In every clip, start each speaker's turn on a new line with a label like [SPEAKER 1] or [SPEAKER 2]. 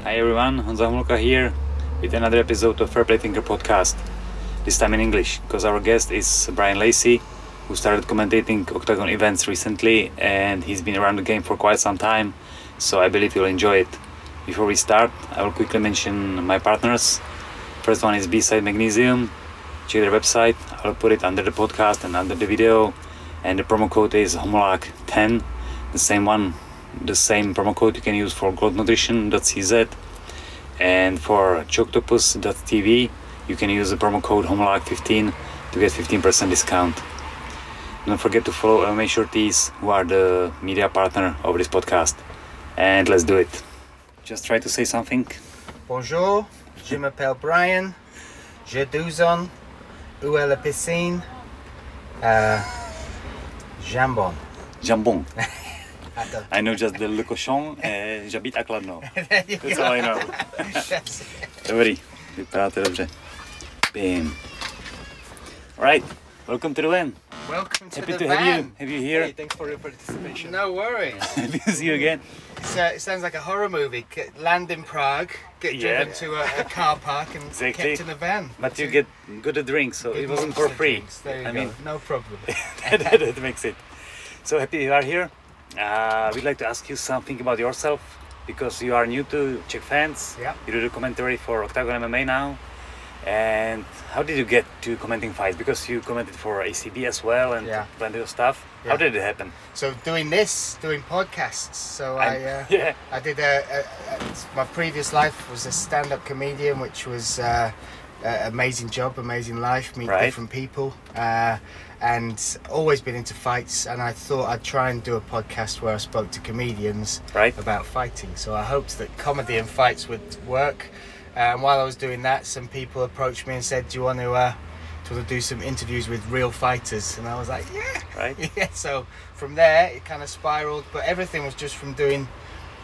[SPEAKER 1] Hi everyone, Honza HOMOLKA here with another episode of Fair Play Thinker podcast. This time in English, because our guest is Bryan Lacey, who started commentating Oktagon events recently, and he's been around the game for quite some time, so I believe you'll enjoy it. Before we start, I will quickly mention my partners. First one is B-Side Magnesium. Check their website. I'll put it under the podcast and under the video, and the promo code is HOMOLKA10, the same one. The same promo code you can use for goldnutrition.cz, and for choctopus.tv you can use the promo code HOMOLKA15 to get 15% discount. Don't forget to follow MMA Shorties, who are the media partner of this podcast. And let's do it. Just try to say something.
[SPEAKER 2] Bonjour, je m'appelle Bryan, j'ai 12 ans, où est la piscine? Jambon.
[SPEAKER 1] Jambon. I know just the Le Cochon, j'habite à Kladno. That's all I know. Dobrý, vypadá to dobře. Bam. Alright, welcome to the van.
[SPEAKER 2] Welcome to
[SPEAKER 1] Happy
[SPEAKER 2] the
[SPEAKER 1] to
[SPEAKER 2] van.
[SPEAKER 1] have you here.
[SPEAKER 3] Hey, thanks for your participation.
[SPEAKER 2] No worries.
[SPEAKER 1] Happy to see you again.
[SPEAKER 2] It sounds like a horror movie. Land in Prague, get driven to a car park and
[SPEAKER 1] Exactly.
[SPEAKER 2] kept in a van.
[SPEAKER 1] But you get good at drinks, so
[SPEAKER 2] Good
[SPEAKER 1] it wasn't for
[SPEAKER 2] monster
[SPEAKER 1] free.
[SPEAKER 2] drinks. There you
[SPEAKER 1] I
[SPEAKER 2] go.
[SPEAKER 1] mean,
[SPEAKER 2] No problem.
[SPEAKER 1] that makes it. So happy you are here. We'd like to ask you something about yourself, because you are new to Czech fans.
[SPEAKER 2] Yeah.
[SPEAKER 1] You do the commentary for Oktagon MMA now. And how did you get to commenting fights? Because you commented for ACB as well and
[SPEAKER 2] Yeah.
[SPEAKER 1] plenty of stuff.
[SPEAKER 2] Yeah.
[SPEAKER 1] How did it happen?
[SPEAKER 2] So doing podcasts. So I did my previous life was a stand-up comedian, which was an amazing job, amazing life, meet different people, and always been into fights. And I thought I'd try and do a podcast where I spoke to comedians about fighting. So I hoped that comedy and fights would work. And while I was doing that, some people approached me and said, "Do you want to do some interviews with real fighters?" And I was like, "Yeah."
[SPEAKER 1] Right.
[SPEAKER 2] Yeah. So from there, it kind of spiraled. But everything was just from doing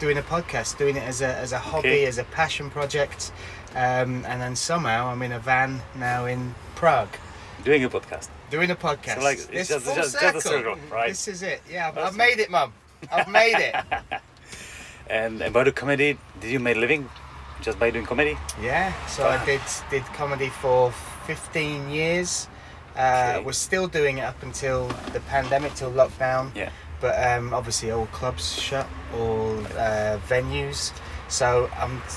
[SPEAKER 2] a podcast, doing it as a hobby, as a passion project. And then somehow I'm in a van now in Prague.
[SPEAKER 1] Doing a podcast.
[SPEAKER 2] Doing a podcast.
[SPEAKER 1] So like, it's just a circle, right?
[SPEAKER 2] This is it. Yeah, I've made it, Mum. I've made it.
[SPEAKER 1] And about the comedy, did you make a living just by doing comedy?
[SPEAKER 2] Yeah, so I did comedy for 15 years. Was still doing it up until the pandemic, till lockdown.
[SPEAKER 1] Yeah.
[SPEAKER 2] But obviously all clubs shut, all venues. So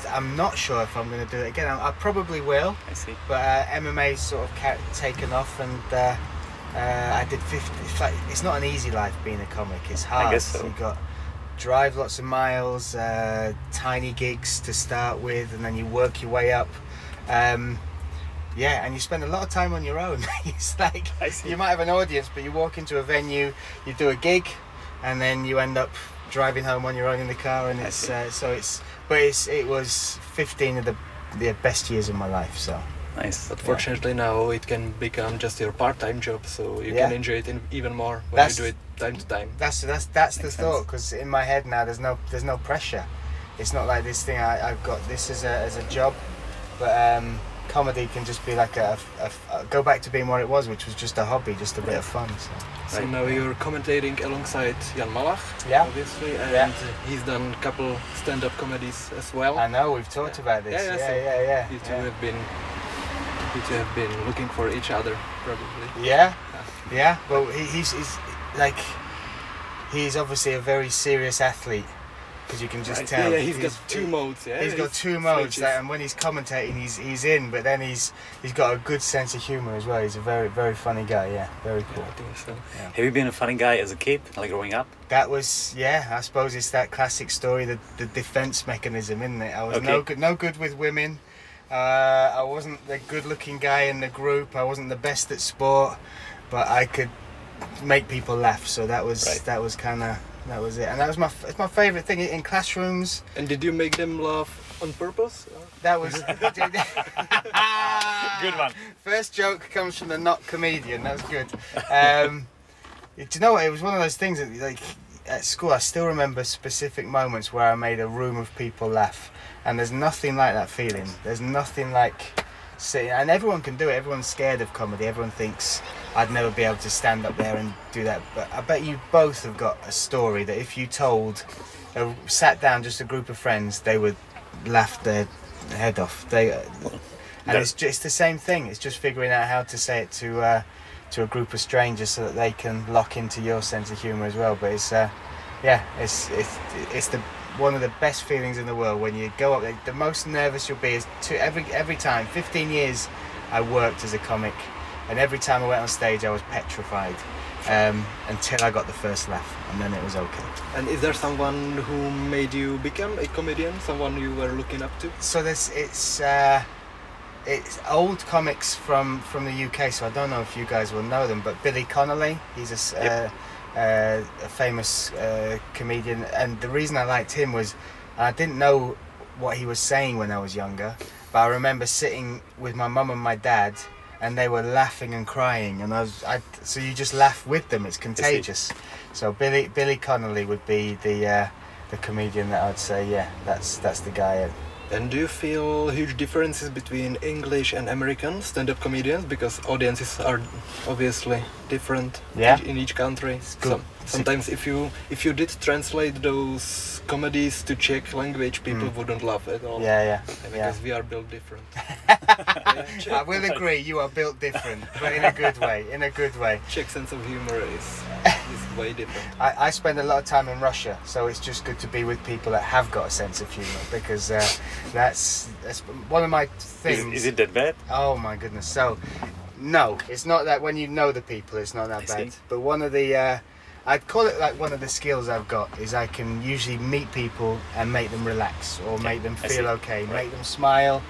[SPEAKER 2] I'm not sure if I'm going to do it again. I probably will.
[SPEAKER 1] I see.
[SPEAKER 2] But MMA's sort of taken off, and I did 50. It's not an easy life being a comic. It's hard.
[SPEAKER 1] I guess so.
[SPEAKER 2] You've got drive lots of miles, tiny gigs to start with, and then you work your way up. Yeah, and you spend a lot of time on your own. It's like you might have an audience, but you walk into a venue, you do a gig, and then you end up driving home on your own in the car. And it was 15 of the best years of my life. So
[SPEAKER 1] nice.
[SPEAKER 3] But fortunately now it can become just your part-time job, so you can enjoy it even more when you do it time to time.
[SPEAKER 2] That's the thought, because in my head now there's no pressure. It's not like this thing I've got this as a job, but comedy can just be like a go back to being what it was, which was just a hobby, just a bit of fun.
[SPEAKER 3] So now you're commentating alongside Jan Malach, obviously, and he's done a couple stand-up comedies as well.
[SPEAKER 2] I know, we've talked about this. Yeah.
[SPEAKER 3] You two have been looking for each other, probably.
[SPEAKER 2] Yeah. Well, he's obviously a very serious athlete, because you can just tell.
[SPEAKER 3] Yeah, he's got two modes. Yeah,
[SPEAKER 2] he's got two modes, and when he's commentating, he's in, but then he's got a good sense of humor as well. He's a very, very funny guy. Yeah, very cool.
[SPEAKER 3] I think so.
[SPEAKER 2] Yeah.
[SPEAKER 1] Have you been a funny guy as a kid, like growing up?
[SPEAKER 2] That was, I suppose it's that classic story, the defense mechanism, isn't it? I was no good with women. I wasn't the good-looking guy in the group. I wasn't the best at sport, but I could make people laugh. So that was it, and that was my favourite thing in classrooms.
[SPEAKER 3] And did you make them laugh on purpose?
[SPEAKER 2] That was
[SPEAKER 1] good one.
[SPEAKER 2] First joke comes from the not comedian. That was good. Do you know what? It was one of those things that, like, at school, I still remember specific moments where I made a room of people laugh, and there's nothing like that feeling. There's nothing like sitting, and everyone can do it. Everyone's scared of comedy. Everyone thinks I'd never be able to stand up there and do that. But I bet you both have got a story that if you sat down just a group of friends, they would laughed their head off. It's the same thing. It's just figuring out how to say it to a group of strangers so that they can lock into your sense of humour as well. But it's one of the best feelings in the world when you go up there. The most nervous you'll be is every time. 15 years I worked as a comic, and every time I went on stage I was petrified until I got the first laugh, and then it was okay.
[SPEAKER 3] And is there someone who made you become a comedian? Someone you were looking up to?
[SPEAKER 2] So it's old comics from the UK, so I don't know if you guys will know them, but Billy Connolly, he's a famous comedian, and the reason I liked him was I didn't know what he was saying when I was younger, but I remember sitting with my mum and my dad, and they were laughing and crying, and so you just laugh with them. It's contagious. So Billy Connolly would be the comedian that I'd say, yeah, that's the guy.
[SPEAKER 3] And do you feel huge differences between English and American stand-up comedians? Because audiences are obviously different in each country. Sometimes if you did translate those comedies to Czech language, people wouldn't laugh at all. Because we are built different.
[SPEAKER 2] I will agree, you are built different, but in a good way. In a good way.
[SPEAKER 3] Czech sense of humor is way different.
[SPEAKER 2] I spend a lot of time in Russia, so it's just good to be with people that have got a sense of humor, because that's one of my things.
[SPEAKER 1] Is it that bad?
[SPEAKER 2] Oh my goodness! So, no, it's not that. When you know the people, it's not that bad. But one of the I'd call it like one of the skills I've got is I can usually meet people and make them relax, or make them feel okay, make them smile,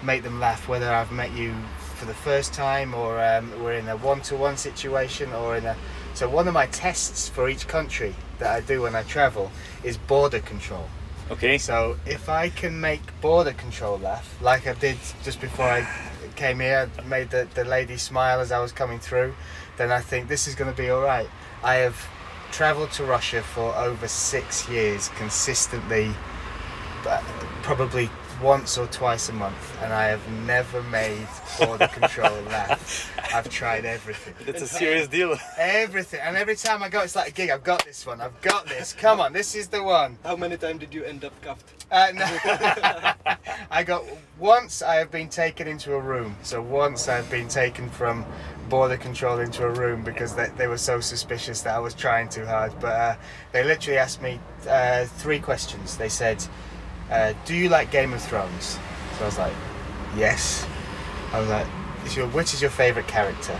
[SPEAKER 2] make them laugh, whether I've met you for the first time or we're in a one-to-one situation or in a... So one of my tests for each country that I do when I travel is border control.
[SPEAKER 1] Okay.
[SPEAKER 2] So if I can make border control laugh, like I did just before I came here, I made the lady smile as I was coming through, then I think this is going to be all right. I have travelled to Russia for over 6 years consistently, probably once or twice a month, and I have never made border control laugh. I've tried everything.
[SPEAKER 1] That's a serious deal.
[SPEAKER 2] Everything, and every time I go, it's like a gig. I've got this one. I've got this. Come on, this is the one.
[SPEAKER 3] How many times did you end up cuffed?
[SPEAKER 2] No. Once I have been taken into a room. So once I've been taken from border control into a room because they were so suspicious that I was trying too hard. But they literally asked me 3 questions. They said, do you like Game of Thrones? So I was like, yes. I was like, which is your favourite character?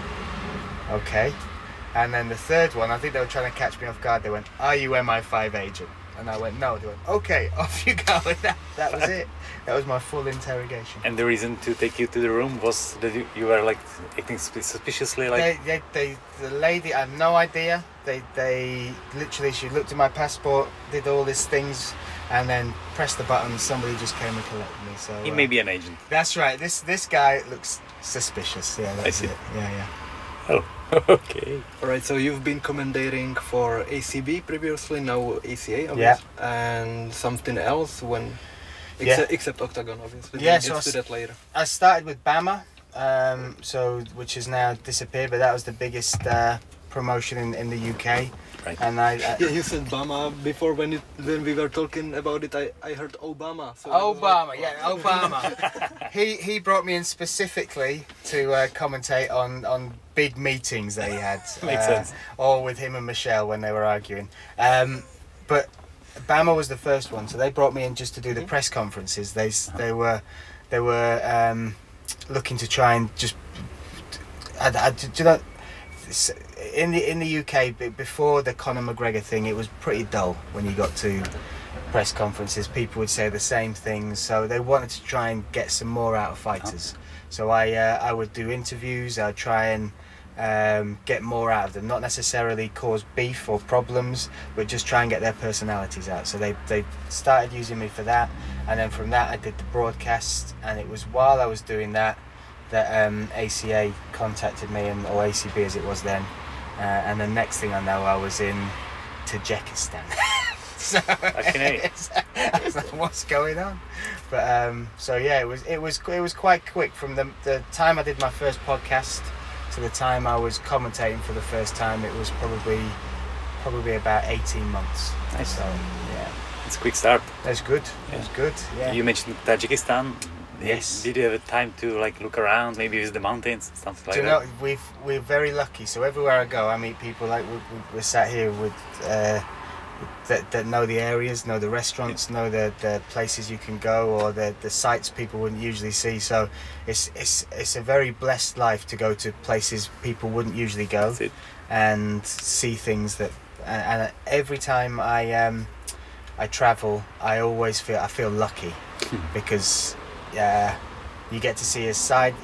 [SPEAKER 2] Okay. And then the third one, I think they were trying to catch me off guard. They went, are you MI5 agent? And I went, no. They went, okay, off you go. And that was it. That was my full interrogation.
[SPEAKER 1] And the reason to take you to the room was that you were like acting suspiciously, like...
[SPEAKER 2] The lady, I have no idea. They literally, she looked at my passport, did all these things, and then pressed the button. Somebody just came and collected me. So
[SPEAKER 1] he may be an agent.
[SPEAKER 2] That's right. This guy looks suspicious. Yeah, that's it. Yeah.
[SPEAKER 1] Oh, okay.
[SPEAKER 3] All right. So you've been commentating for ACB previously, now ACA, obviously, and something else except Oktagon, obviously.
[SPEAKER 2] Yeah,
[SPEAKER 3] so let's do that later.
[SPEAKER 2] I started with BAMMA, which has now disappeared, but that was the biggest promotion in the UK.
[SPEAKER 1] Right.
[SPEAKER 2] And
[SPEAKER 3] you said BAMMA before when we were talking about it. I heard Obama. So
[SPEAKER 2] Obama, Obama. He brought me in specifically to commentate on big meetings that he had.
[SPEAKER 1] Makes sense.
[SPEAKER 2] Or with him and Michelle when they were arguing. But BAMMA was the first one, so they brought me in just to do the press conferences. They were looking to try and just. Do you know? In the UK, before the Conor McGregor thing, it was pretty dull when you got to press conferences. People would say the same things, so they wanted to try and get some more out of fighters. So I would do interviews. I'd try and get more out of them, not necessarily cause beef or problems, but just try and get their personalities out. So they started using me for that, and then from that I did the broadcast, and it was while I was doing that ACA contacted me, or ACB as it was then, and the next thing I know I was in Tajikistan. So I was like, what's going on? But so yeah, it was quite quick from the time I did my first podcast to the time I was commentating for the first time. It was probably about 18 months.
[SPEAKER 1] Nice.
[SPEAKER 2] So yeah.
[SPEAKER 1] It's a quick start.
[SPEAKER 2] That's good. That's good. Yeah.
[SPEAKER 1] You mentioned Tajikistan.
[SPEAKER 2] Yes.
[SPEAKER 1] Did you have time to like look around, maybe visit the mountains, something like that?
[SPEAKER 2] Do you know, we're very lucky. So everywhere I go, I meet people like we're sat here with that know the areas, know the restaurants, know the places you can go, or the sites people wouldn't usually see. So it's a very blessed life to go to places people wouldn't usually go and see things that. And every time I travel, I always feel lucky because. You get to see a side,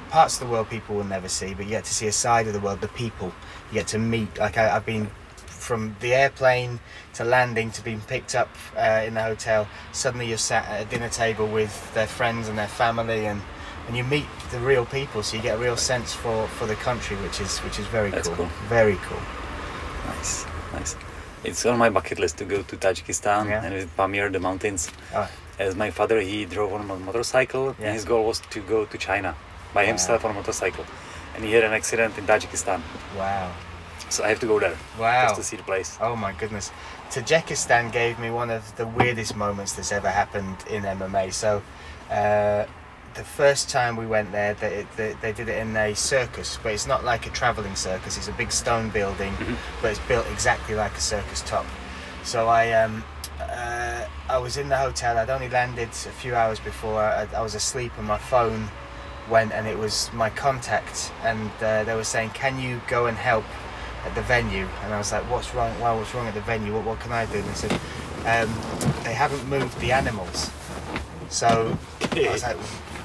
[SPEAKER 2] parts of the world people will never see, but you get to see a side of the world, the people. You get to meet, like I've been from the airplane to landing to being picked up in the hotel. Suddenly you're sat at a dinner table with their friends and their family, and you meet the real people, so you get a real sense for the country, which is very cool. Very cool.
[SPEAKER 1] Nice. It's on my bucket list to go to Tajikistan and visit Pamir, the mountains. As my father, he drove on a motorcycle, and his goal was to go to China by himself on a motorcycle. And he had an accident in Tajikistan.
[SPEAKER 2] Wow.
[SPEAKER 1] So I have to go there.
[SPEAKER 2] Wow.
[SPEAKER 1] Just to see the place.
[SPEAKER 2] Oh my goodness. Tajikistan gave me one of the weirdest moments that's ever happened in MMA. So the first time we went there, they did it in a circus, but it's not like a travelling circus. It's a big stone building, but it's built exactly like a circus top. So I was in the hotel. I'd only landed a few hours before. I was asleep and my phone went, and it was my contact, and they were saying, can you go and help at the venue? And I was like, what's wrong? Well, what's wrong at the venue? What can I do? And they said, they haven't moved the animals. So I was like,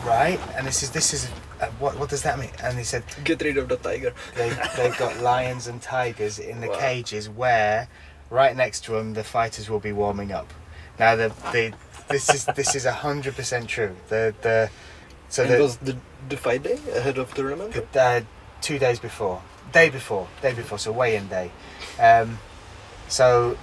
[SPEAKER 2] right. And this is what does that mean? And he said,
[SPEAKER 3] get rid of the tiger.
[SPEAKER 2] They've got lions and tigers in the cages where right next to them the fighters will be warming up. Now this is 100% true.
[SPEAKER 3] Was the fight day ahead of the tournament?
[SPEAKER 2] 2 days before, day before, so weigh-in day. So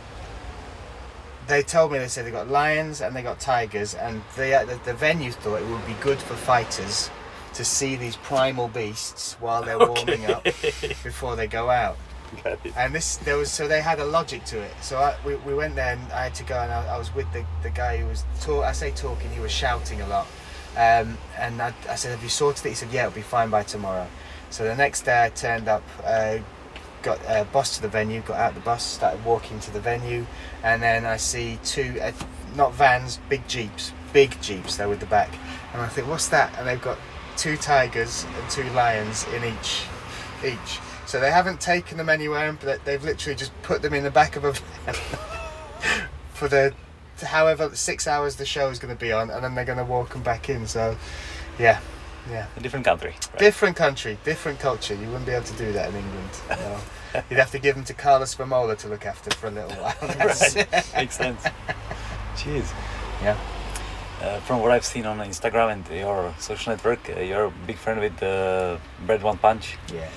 [SPEAKER 2] they told me, they said they got lions and they got tigers, and the venue thought it would be good for fighters to see these primal beasts while they're warming up before they go out. And so they had a logic to it. So we went there, and I had to go, and I was with the guy who was talking. He was shouting a lot, and I said, "Have you sorted it?" He said, "Yeah, it'll be fine by tomorrow." So the next day I turned up, got a bus to the venue, got out the bus, started walking to the venue, and then I see two, not vans, big jeeps. They're with the back, and I think, what's that? And they've got 2 tigers and 2 lions in each. So they haven't taken them anywhere, but they've literally just put them in the back of a van for however 6 hours the show is going to be on, and then they're going to walk them back in. So, yeah.
[SPEAKER 1] A different country. Right?
[SPEAKER 2] Different country, different culture. You wouldn't be able to do that in England. No. You'd have to give them to Carlos Vermola to look after for a little while.
[SPEAKER 1] Right. Makes sense. Jeez.
[SPEAKER 2] Yeah.
[SPEAKER 1] From what I've seen on Instagram and your social network, you're a big friend with Bread One Punch.
[SPEAKER 2] Yeah.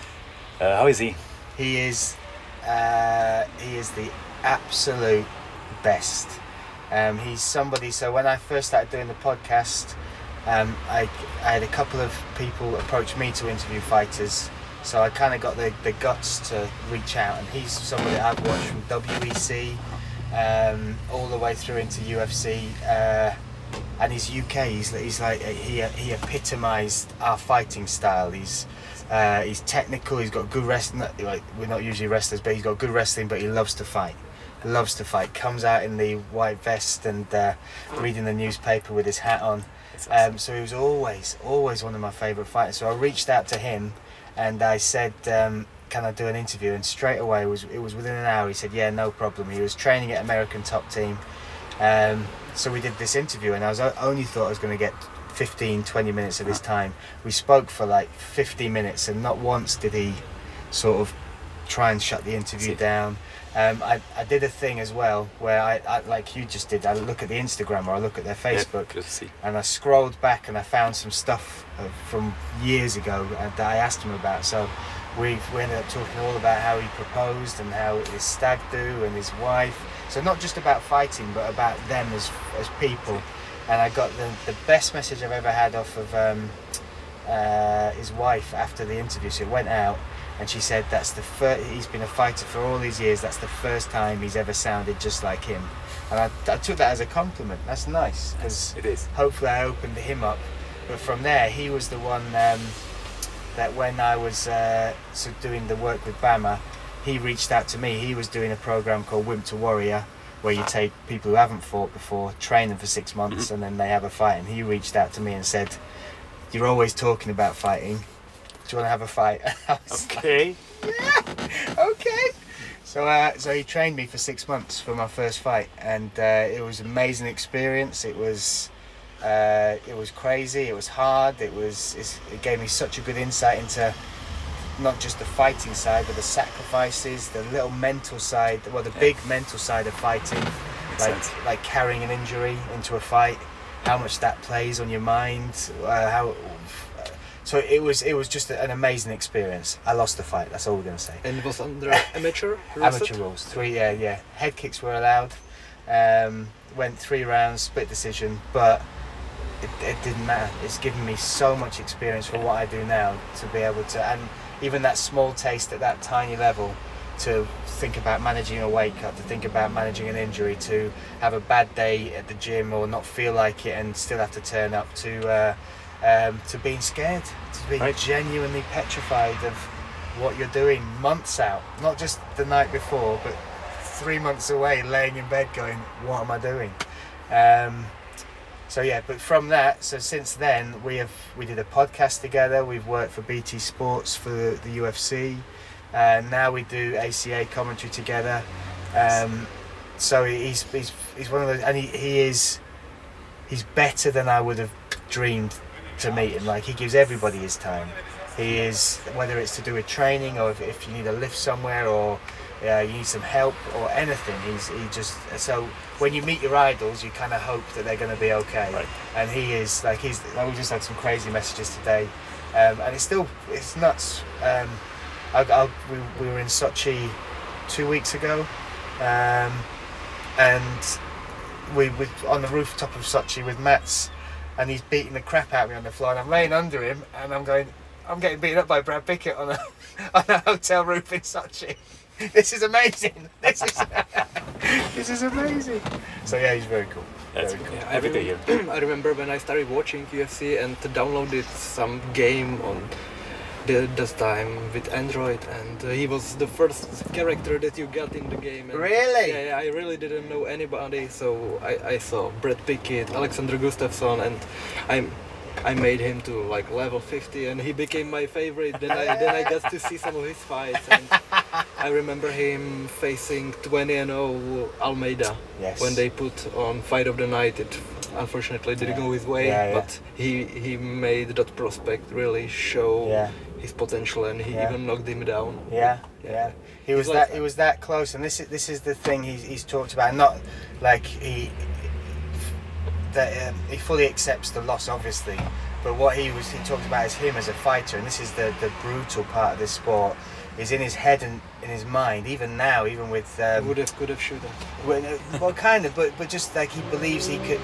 [SPEAKER 1] How is he?
[SPEAKER 2] He is the absolute best. He's somebody. So when I first started doing the podcast, I had a couple of people approach me to interview fighters. So I kind of got the guts to reach out, and he's somebody I've watched from WEC all the way through into UFC. And he's UK. He's like he epitomised our fighting style. He's technical. He's got good wrestling. Like, we're not usually wrestlers, but he's got good wrestling. But he loves to fight. Comes out in the white vest and reading the newspaper with his hat on. So he was always one of my favourite fighters. So I reached out to him, and I said, "Can I do an interview?" And straight away, it was within an hour. He said, "Yeah, no problem." He was training at American Top Team. So we did this interview, and I only thought I was going to get 15-20 minutes of his time. We spoke for like 50 minutes, and not once did he sort of try and shut the interview down. I did a thing as well where I like you just did, I look at the Instagram or I look at their Facebook, and I scrolled back and I found some stuff from years ago that I asked him about. So we ended up talking all about how he proposed and how his stag do and his wife. So not just about fighting, but about them as people. And I got the best message I've ever had off of his wife after the interview. So it went out, And she said that's the first, he's been a fighter for all these years, that's the first time he's ever sounded just like him. And I took that as a compliment. That's nice, because
[SPEAKER 1] it is.
[SPEAKER 2] Hopefully I opened him up. But from there, he was the one that when I was doing the work with BAMMA, he reached out to me. He was doing a program called Wimp to Warrior, where you take people who haven't fought before, train them for 6 months, and then they have a fight. And he reached out to me and said, "You're always talking about fighting. Do you want to have a fight?"
[SPEAKER 1] Okay.
[SPEAKER 2] Like, yeah. Okay. So he trained me for 6 months for my first fight, and it was an amazing experience. It was crazy. It was hard. It gave me such a good insight into not just the fighting side, but the sacrifices, the little mental side, well, the big mental side of fighting, like carrying an injury into a fight, how much that plays on your mind, so it was just an amazing experience. I lost the fight, that's all we're going to say.
[SPEAKER 3] And it was under amateur rules?
[SPEAKER 2] Amateur rules, 3, yeah. Head kicks were allowed, went 3 rounds, split decision, but it didn't matter. It's given me so much experience for what I do now, to be able to, and even that small taste at that tiny level, to think about managing a weight cut, to think about managing an injury, to have a bad day at the gym or not feel like it and still have to turn up, to being scared, to being genuinely petrified of what you're doing months out, not just the night before, but 3 months away, laying in bed going, what am I doing? So yeah, but from that, so since then we did a podcast together. We've worked for BT Sports for the UFC, and now we do ACA commentary together. So he's one of those, and he's better than I would have dreamed to meet him. Like, he gives everybody his time. He is, whether it's to do with training or if you need a lift somewhere or you need some help or anything, he just, so when you meet your idols, you kind of hope that they're going to be okay. Right. And he is, like, we just had some crazy messages today, and it's nuts. We were in Sochi 2 weeks ago, and we on the rooftop of Sochi with Mats, and he's beating the crap out of me on the floor, and I'm laying under him, and I'm getting beaten up by Brad Pickett on a hotel roof in Sochi. This is amazing. This is amazing. So yeah, he's very cool.
[SPEAKER 1] That's
[SPEAKER 2] very
[SPEAKER 1] cool. Yeah,
[SPEAKER 3] I remember when I started watching UFC and downloaded some game on this time with Android, and he was the first character that you got in the game. And
[SPEAKER 2] really?
[SPEAKER 3] Yeah, I really didn't know anybody, so I saw Brad Pickett, Alexander Gustafsson, and I made him to like level 50, and he became my favorite. Then I got to see some of his fights, and I remember him facing 20-0 Almeida when they put on Fight of the Night. It unfortunately didn't go his way, but he made that prospect really show his potential, and he even knocked him down.
[SPEAKER 2] Yeah. He was that close, and this is the thing he's talked about. Not like he fully accepts the loss, obviously, but what he talked about is him as a fighter, and this is the brutal part of this sport, is in his head and in his mind. Even now, even with
[SPEAKER 3] could have shoot him.
[SPEAKER 2] Well, kind of, but just like he believes he could.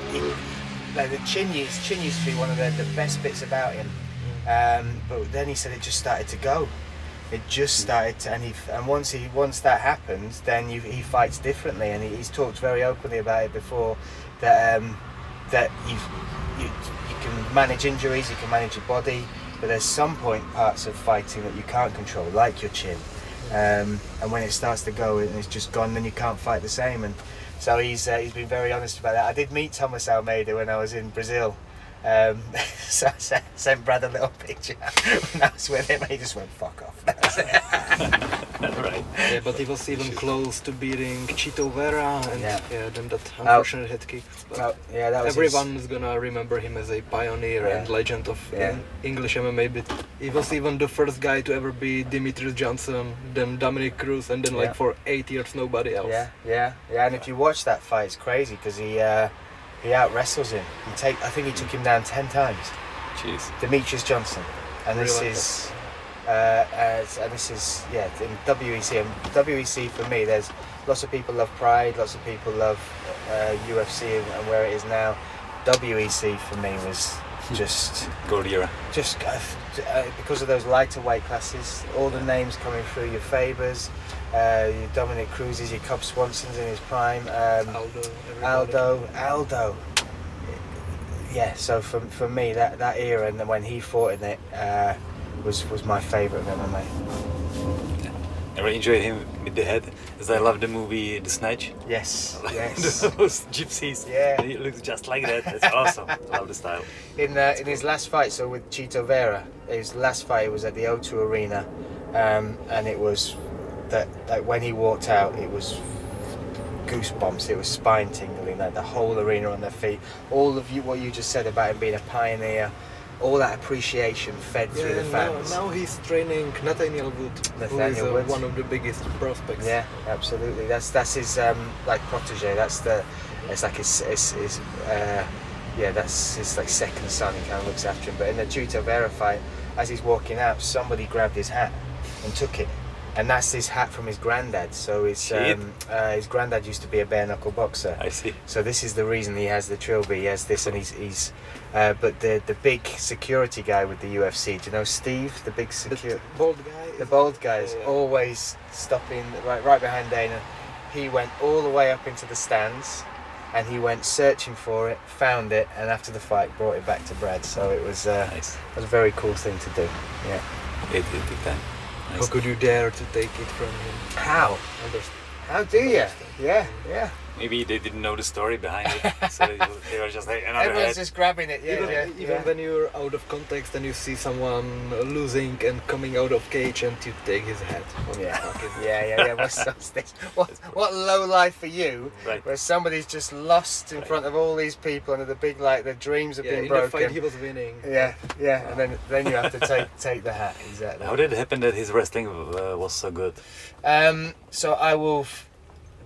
[SPEAKER 2] Like the chin used to be one of the best bits about him, but then he said it just started to go. It just started to, and once that happens, then he fights differently, and he's talked very openly about it before, that you can manage injuries, you can manage your body, but there's some parts of fighting that you can't control, like your chin, and when it starts to go and it's just gone, then you can't fight the same. And so he's been very honest about that. I did meet Thomas Almeida when I was in Brazil. So I sent Brad a little picture when I was with him, and he just went, fuck off.
[SPEAKER 1] Right.
[SPEAKER 3] Yeah, but he was even close to beating Chito Vera, and then that unfortunate head kick. Everyone's gonna remember him as a pioneer and legend of English MMA, but he was even the first guy to ever beat Demetrius Johnson, then Dominic Cruz, and then for 8 years nobody else.
[SPEAKER 2] And if you watch that fight, it's crazy, because he out wrestles him. I think he took him down 10 times.
[SPEAKER 1] Jeez.
[SPEAKER 2] Demetrius Johnson, and this is in WEC. And WEC for me, there's lots of people love Pride, lots of people love UFC and where it is now. WEC for me was just
[SPEAKER 1] gold era.
[SPEAKER 2] Just because of those lighter weight classes, all the names coming through, your Fabers, your Dominic Cruzes, your Cub Swansons in his prime, Aldo. Yeah, so for me that era and when he fought in it was my favourite of MMA.
[SPEAKER 1] I really enjoyed him with the head, as I love the movie The Snatch.
[SPEAKER 2] Yes,
[SPEAKER 1] Those gypsies.
[SPEAKER 2] Yeah.
[SPEAKER 1] He looks just like that. That's awesome. I love the style.
[SPEAKER 2] In his last fight, so with Chito Vera, his last fight was at the O2 Arena, and it was that when he walked out, it was goosebumps. It was spine tingling. Like the whole arena on their feet. All of what you just said about him being a pioneer. All that appreciation fed through the fans.
[SPEAKER 3] Now he's training Nathaniel Wood, who is one of the biggest prospects.
[SPEAKER 2] Yeah, absolutely. That's his like protege. That's like his like second son. He kind of looks after him. But in the Chito Vera fight, as he's walking out, somebody grabbed his hat and took it. And that's his hat from his granddad. So his granddad used to be a bare knuckle boxer.
[SPEAKER 1] I see.
[SPEAKER 2] So this is the reason he has the trilby. He has this, and he's. But the big security guy with the UFC, do you know Steve, the big security?
[SPEAKER 3] The bald guy.
[SPEAKER 2] The bald guy is always stopping right behind Dana. He went all the way up into the stands, and he went searching for it, found it, and after the fight brought it back to Brad. So it was
[SPEAKER 1] nice.
[SPEAKER 2] It was a very cool thing to do. Yeah.
[SPEAKER 1] It big time. Nice.
[SPEAKER 3] How could you dare to take it from him?
[SPEAKER 2] How? How do you? Yeah.
[SPEAKER 1] Maybe they didn't know the story behind it, so they were just like another
[SPEAKER 2] Everyone's
[SPEAKER 1] head.
[SPEAKER 2] just grabbing it.
[SPEAKER 3] Even when you're out of context and you see someone losing and coming out of cage and you take his head.
[SPEAKER 2] Yeah. What low life for you,
[SPEAKER 1] right.
[SPEAKER 2] Where somebody's just lost in front of all these people and the big their dreams have been broken.
[SPEAKER 3] In the fight he was winning.
[SPEAKER 2] Yeah, and then you have to take the hat. Exactly.
[SPEAKER 1] How did it happen that his wrestling was so good?
[SPEAKER 2] So I will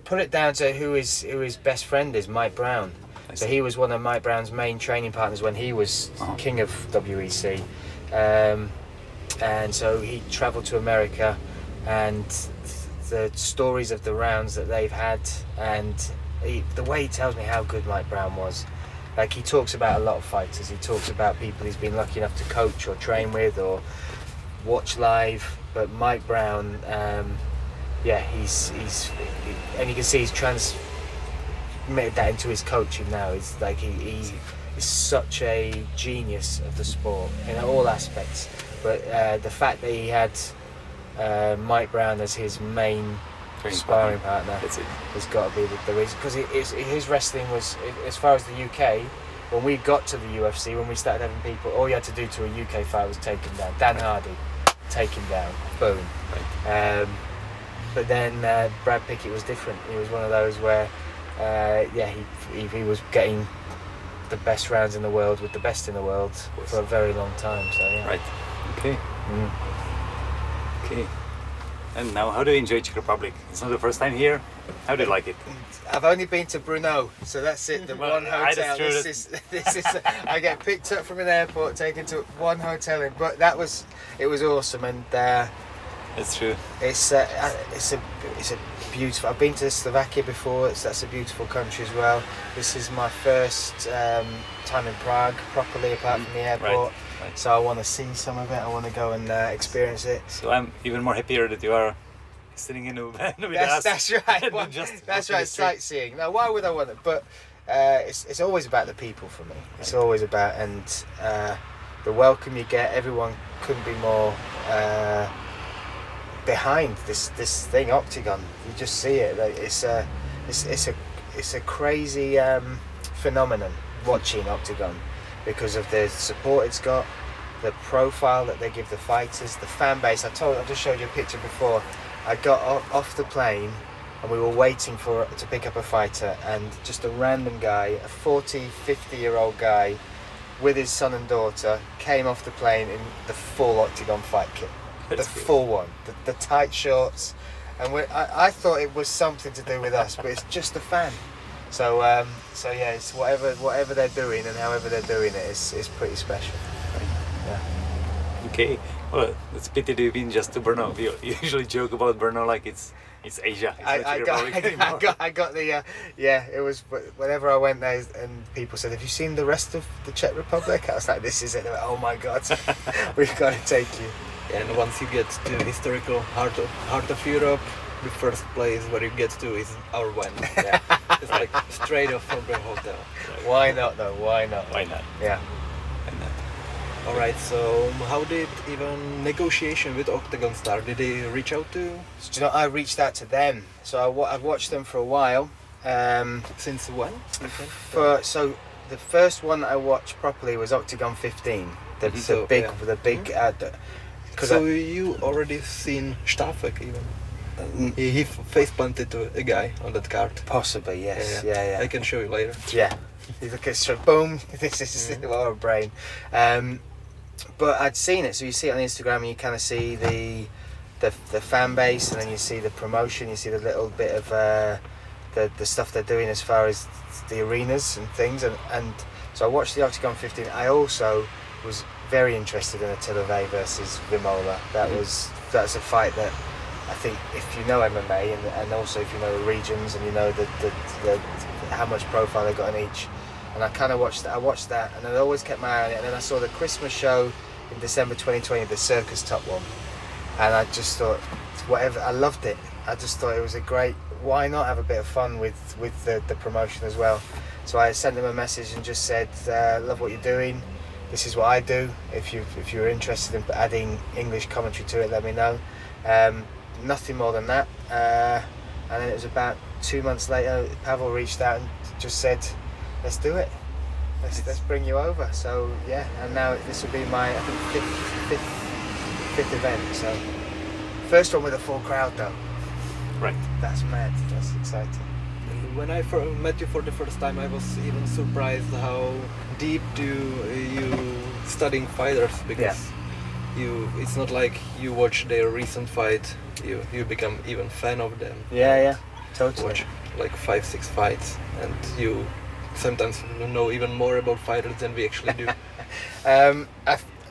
[SPEAKER 2] put it down to who his best friend is, Mike Brown. So he was one of Mike Brown's main training partners when he was king of WEC, and so he travelled to America, and the stories of the rounds that they've had, and the way he tells me how good Mike Brown was. Like he talks about a lot of fighters. He talks about people he's been lucky enough to coach or train with or watch live. But Mike Brown, he's and you can see he's transmitted that into his coaching now. It's like he is such a genius of the sport in all aspects. But the fact that he had Mike Brown as his main sparring partner has got to be the reason. Because his wrestling was, as far as the UK, when we got to the UFC, when we started having people, all you had to do to a UK fight was take him down. Dan Hardy, take him down, boom. Right. But then Brad Pickett was different. He was one of those where, he was getting the best rounds in the world with the best in the world for a very long time. So yeah.
[SPEAKER 1] Right. Okay. Okay. And now, how do you enjoy Czech Republic? It's not the first time here. How do you like it?
[SPEAKER 2] I've only been to Brno, so that's it. The one hotel. This is. I get picked up from an airport, taken to one hotel but it was awesome, and.
[SPEAKER 1] It's true.
[SPEAKER 2] It's a beautiful. I've been to Slovakia before. That's a beautiful country as well. This is my first time in Prague properly, apart from the airport. Right. So I want to see some of it. I want to go and experience it.
[SPEAKER 1] So I'm even more happier that you are sitting in a van with us.
[SPEAKER 2] That's right. That's right. Sightseeing. Now, why would I want it? But it's always about the people for me. It's always about the welcome you get. Everyone couldn't be more. Behind this thing, Oktagon, you just see it. Like it's a crazy phenomenon watching Oktagon because of the support it's got, the profile that they give the fighters, the fan base. I just showed you a picture before. I got off the plane and we were waiting to pick up a fighter, and just a random guy, a 50-year-old guy with his son and daughter, came off the plane in the full Oktagon fight kit. The full one, the tight shorts, and I thought it was something to do with us, but it's just a fan. So yeah, it's whatever they're doing and however they're doing it, it's pretty special. Yeah.
[SPEAKER 1] Okay, well, it's a pity that you've been just to Brno. We usually joke about Brno like it's It's Asia. It's
[SPEAKER 2] I got the it was whenever I went there and people said, have you seen the rest of the Czech Republic? I was like, this is it. Like, oh my god, we've got to take you.
[SPEAKER 3] And once you get to historical heart of Europe, the first place where you get to is our one. Yeah. It's like straight off from the hotel.
[SPEAKER 2] Why not though? Why not?
[SPEAKER 1] Why not?
[SPEAKER 2] Yeah.
[SPEAKER 1] Why not?
[SPEAKER 3] All right. So how did even negotiation with Oktagon start? Did they reach out to you?
[SPEAKER 2] So, do you know, I reached out to them. So I've watched them for a while.
[SPEAKER 3] Since when?
[SPEAKER 2] So the first one that I watched properly was Oktagon 15. The big.
[SPEAKER 3] So you already seen Stafek even? He face planted to a guy on that card.
[SPEAKER 2] Possibly, yes. Yeah.
[SPEAKER 3] I can show you later.
[SPEAKER 2] Yeah. You look at straight, boom. This is what a brain. But I'd seen it, so you see it on Instagram, and you kind of see the fan base, and then you see the promotion. You see the little bit of the stuff they're doing as far as the arenas and things. And so I watched the Oktagon 15. I also was very interested in Attila versus Vimola. That's a fight that I think, if you know MMA and also if you know the regions and you know the how much profile they got in each, and I kind of watched that, and I always kept my eye on it. And then I saw the Christmas show in December 2020, the Circus Top one, and I just thought, whatever, I loved it. I just thought it was a great. Why not have a bit of fun with the promotion as well? So I sent them a message and just said, love what you're doing. This is what I do. If you're interested in adding English commentary to it, let me know. Nothing more than that. And then it was about 2 months later, Pavel reached out and just said, let's do it. Let's bring you over. So yeah, and now this will be my, I think, fifth event. So first one with a full crowd though.
[SPEAKER 1] Right.
[SPEAKER 2] That's mad. That's exciting.
[SPEAKER 3] When I met you for the first time, I was even surprised how deep do you studying fighters, because it's not like you watch their recent fight, you become even fan of them.
[SPEAKER 2] Yeah, totally.
[SPEAKER 3] Watch like 5-6 fights, and you sometimes know even more about fighters than we actually do.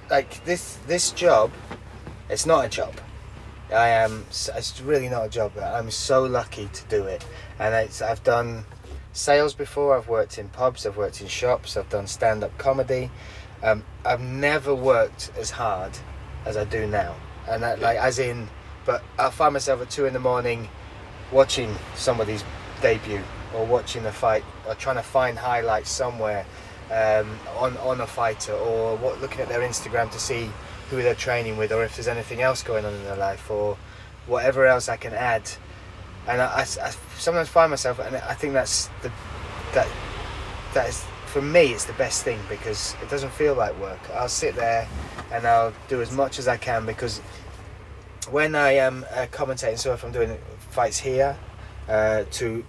[SPEAKER 2] Like this job, it's not a job. It's really not a job. I'm so lucky to do it, and I've done sales before. I've worked in pubs. I've worked in shops. I've done stand-up comedy. I've never worked as hard as I do now, and but I'll find myself at 2 a.m. watching somebody's debut or watching a fight or trying to find highlights somewhere on a fighter, or looking at their Instagram to see who they're training with, or if there's anything else going on in their life, or whatever else I can add. And I sometimes find myself, and I think that is, for me, it's the best thing, because it doesn't feel like work. I'll sit there and I'll do as much as I can, because when I am commentating, so if I'm doing fights here to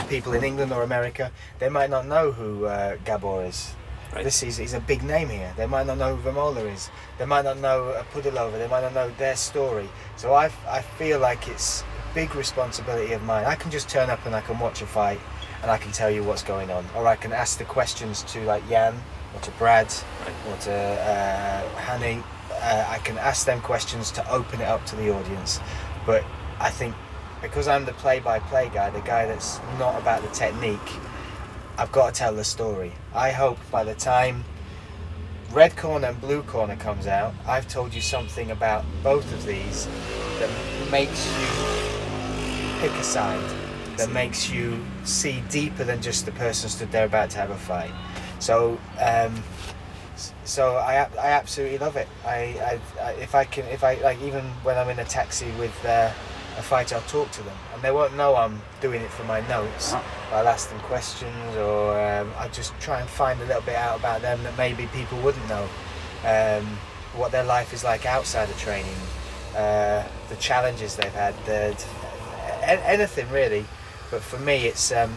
[SPEAKER 2] people in England or America, they might not know who Gabor is. Right. He's a big name here. They might not know who Vimola is. They might not know Pudilova. They might not know their story. So I feel like it's a big responsibility of mine. I can just turn up and I can watch a fight and I can tell you what's going on. Or I can ask the questions to like Jan or to Brad or to Hani. I can ask them questions to open it up to the audience. But I think because I'm the play-by-play guy, the guy that's not about the technique, I've got to tell the story. I hope by the time Red Corner and Blue Corner comes out, I've told you something about both of these that makes you pick a side, that makes you see deeper than just the person stood there about to have a fight. So I absolutely love it. If I like, even when I'm in a taxi with a fighter, I'll talk to them, and they won't know I'm doing it for my notes. I'll ask them questions, or I'll just try and find a little bit out about them that maybe people wouldn't know. What their life is like outside of training, the challenges they've had, anything really. But for me, it's I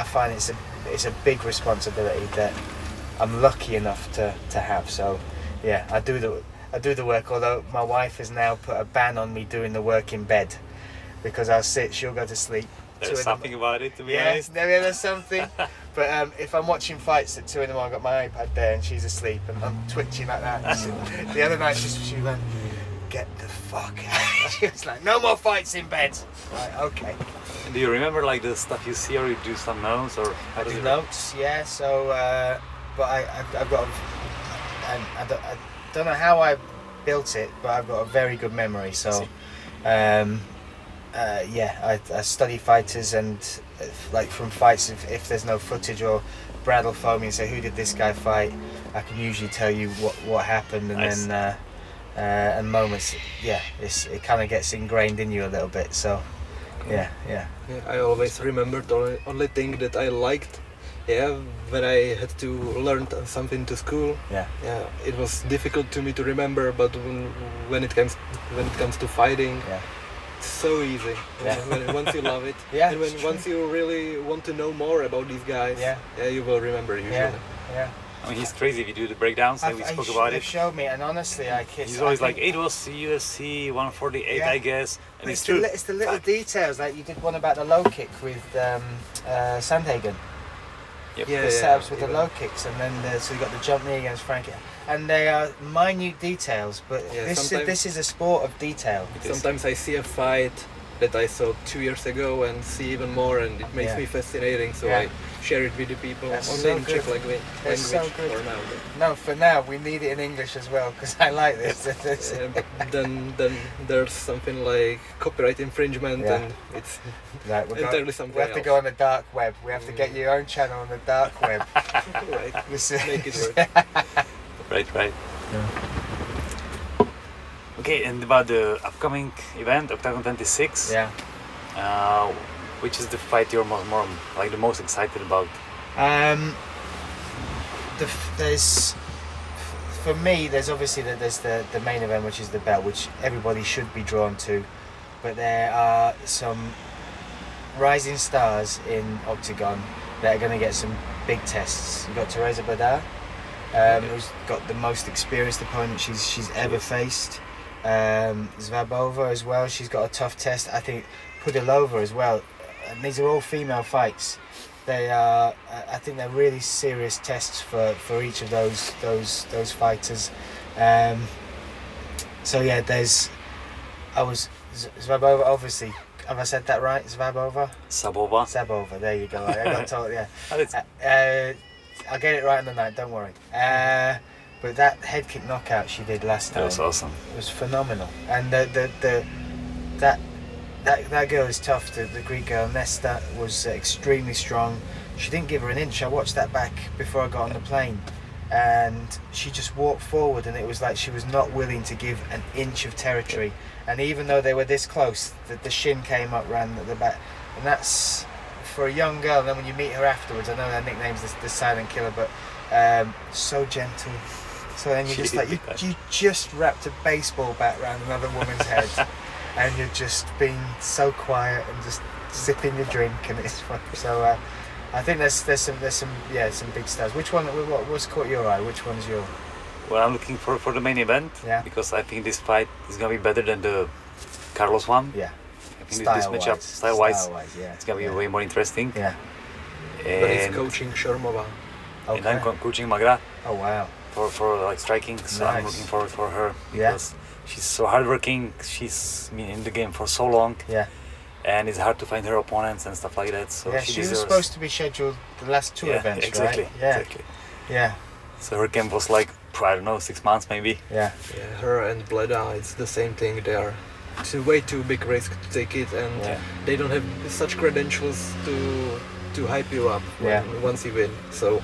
[SPEAKER 2] find it's a big responsibility that I'm lucky enough to have. So yeah, I do the work. Although my wife has now put a ban on me doing the work in bed, because she'll go to sleep.
[SPEAKER 1] There's something about it, to be honest.
[SPEAKER 2] Yeah, there's something. But if I'm watching fights at 2 a.m, I've got my iPad there and she's asleep and I'm twitching like that. The other night she went, get the fuck out. She was like, no more fights in bed. Like, okay.
[SPEAKER 1] And do you remember like the stuff you see, or you do some notes, or
[SPEAKER 2] I do notes? Yeah. So, but I've got. I don't know how I built it, but I've got a very good memory. So, yeah, I study fighters, and like from fights, if there's no footage or Brad will phone me and say, who did this guy fight, I can usually tell you what happened, and nice. Then and moments, yeah, it kind of gets ingrained in you a little bit. So yeah.
[SPEAKER 3] I always remembered the only thing that I liked, when I had to learn something to school. Yeah, it was difficult to me to remember, but when it comes to fighting, it's so easy. Once you love it, and once you really want to know more about these guys, you will remember usually.
[SPEAKER 2] Yeah.
[SPEAKER 1] I mean, he's crazy. We do the breakdowns, and we spoke about it.
[SPEAKER 2] Showed me, and honestly,
[SPEAKER 1] he's always like, it was UFC 148, I guess, and it's true.
[SPEAKER 2] It's the little details. Like you did one about the low kick with Sandhagen.
[SPEAKER 1] Yep.
[SPEAKER 2] The setups with the low kicks, and then so you got the jump knee against Frankie, and they are minute details. But this is a sport of detail.
[SPEAKER 3] Sometimes I see a fight that I saw 2 years ago and see even more, and it makes me fascinating. So I share it with the people. Only in Czech language for now.
[SPEAKER 2] No, for now we need it in English as well, because I like this.
[SPEAKER 3] But then there's something like copyright infringement, and it's entirely something else.
[SPEAKER 2] We have to go on the dark web. We have to get your own channel on the dark web.
[SPEAKER 3] Right. Make it work.
[SPEAKER 1] Right. Yeah. Okay, and about the upcoming event, Oktagon 26.
[SPEAKER 2] Yeah.
[SPEAKER 1] Which is the fight you're more like the most excited about?
[SPEAKER 2] For me, there's obviously the main event, which is the belt, which everybody should be drawn to, but there are some rising stars in Oktagon that are going to get some big tests. You've got Teresa Badar, who's got the most experienced opponent she's ever faced. Zvabova as well, she's got a tough test. I think Pudilova as well, and these are all female fights. They are, I think they're really serious tests for each of those fighters. So yeah, Zvabova, obviously, have I said that right? Sabova, there you go. I got told, I'll get it right in the night, don't worry. But that head kick knockout she did last time,
[SPEAKER 1] that was awesome.
[SPEAKER 2] It was phenomenal. And that girl is tough. The Greek girl Nesta was extremely strong. She didn't give her an inch. I watched that back before I got on the plane, and she just walked forward, and it was like she was not willing to give an inch of territory. And even though they were this close, the shin came up, ran at the back, and that's for a young girl. And then when you meet her afterwards, I know her nickname's the Silent Killer, but so gentle. So then you're just like, you just wrapped a baseball bat around another woman's head, and you're just being so quiet and just sipping your drink, and it's fun. So I think there's some big stars. Which one? What's caught your eye? Which one's your?
[SPEAKER 1] Well, I'm looking for the main event, because I think this fight is gonna be better than the Carlos one.
[SPEAKER 2] Yeah.
[SPEAKER 1] I think this matchup, style-wise, it's gonna be way more interesting.
[SPEAKER 2] Yeah.
[SPEAKER 3] But he's coaching Sharmova.
[SPEAKER 2] Okay.
[SPEAKER 1] And I'm coaching Magra.
[SPEAKER 2] Oh wow.
[SPEAKER 1] For like striking, so nice. I'm looking forward for her because she's so hardworking. She's been in the game for so long. Yeah. And it's hard to find her opponents and stuff like that. So
[SPEAKER 2] she was supposed to be scheduled the last two events,
[SPEAKER 1] exactly,
[SPEAKER 2] right?
[SPEAKER 1] Exactly.
[SPEAKER 2] Yeah.
[SPEAKER 1] So her camp was like, I don't know, 6 months maybe.
[SPEAKER 2] Yeah.
[SPEAKER 3] Her and Bleda, it's the same thing. It's a way too big risk to take it, and they don't have such credentials to hype you up once you win. So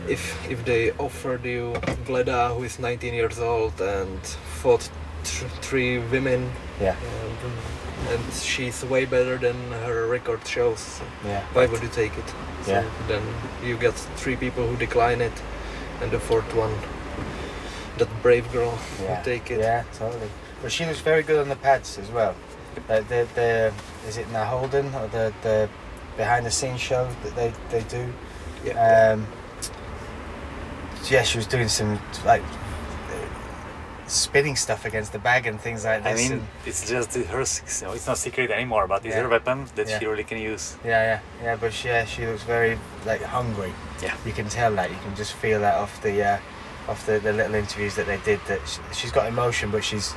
[SPEAKER 3] if they offered you Bleda, who is 19 years old and fought 3 women, and she's way better than her record shows, so why would you take it? So then you get 3 people who decline it, and the 4th one, that brave girl, will take it.
[SPEAKER 2] Yeah, totally. But she was very good on the pads as well. Is it now Holden, or the behind the scenes show that they do? She was doing some like spinning stuff against the bag and things like this.
[SPEAKER 1] I mean, it's just her. It's not secret anymore, but it's her weapon that she really can use.
[SPEAKER 2] Yeah. But she looks very like hungry. Yeah, you can tell that. You can just feel that off the off the little interviews that they did, that she's got emotion, but she's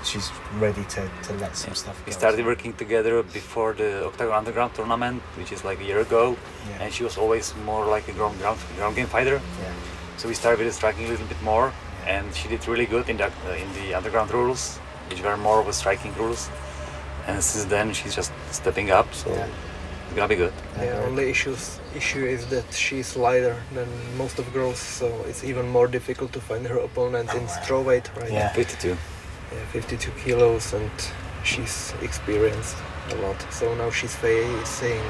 [SPEAKER 2] ready to let some stuff go.
[SPEAKER 1] We started working together before the Oktagon Underground tournament, which is like a year ago, and she was always more like a ground game fighter.
[SPEAKER 2] Yeah.
[SPEAKER 1] So we started with striking a little bit more, and she did really good in the underground rules, which were more of a striking rules. And since then she's just stepping up, so it's gonna be good.
[SPEAKER 3] Yeah, only issue is that she's lighter than most of girls, so it's even more difficult to find her opponent in strawweight, right?
[SPEAKER 2] Yeah.
[SPEAKER 1] 52.
[SPEAKER 3] Yeah, 52 kilos, and she's experienced a lot. So now she's facing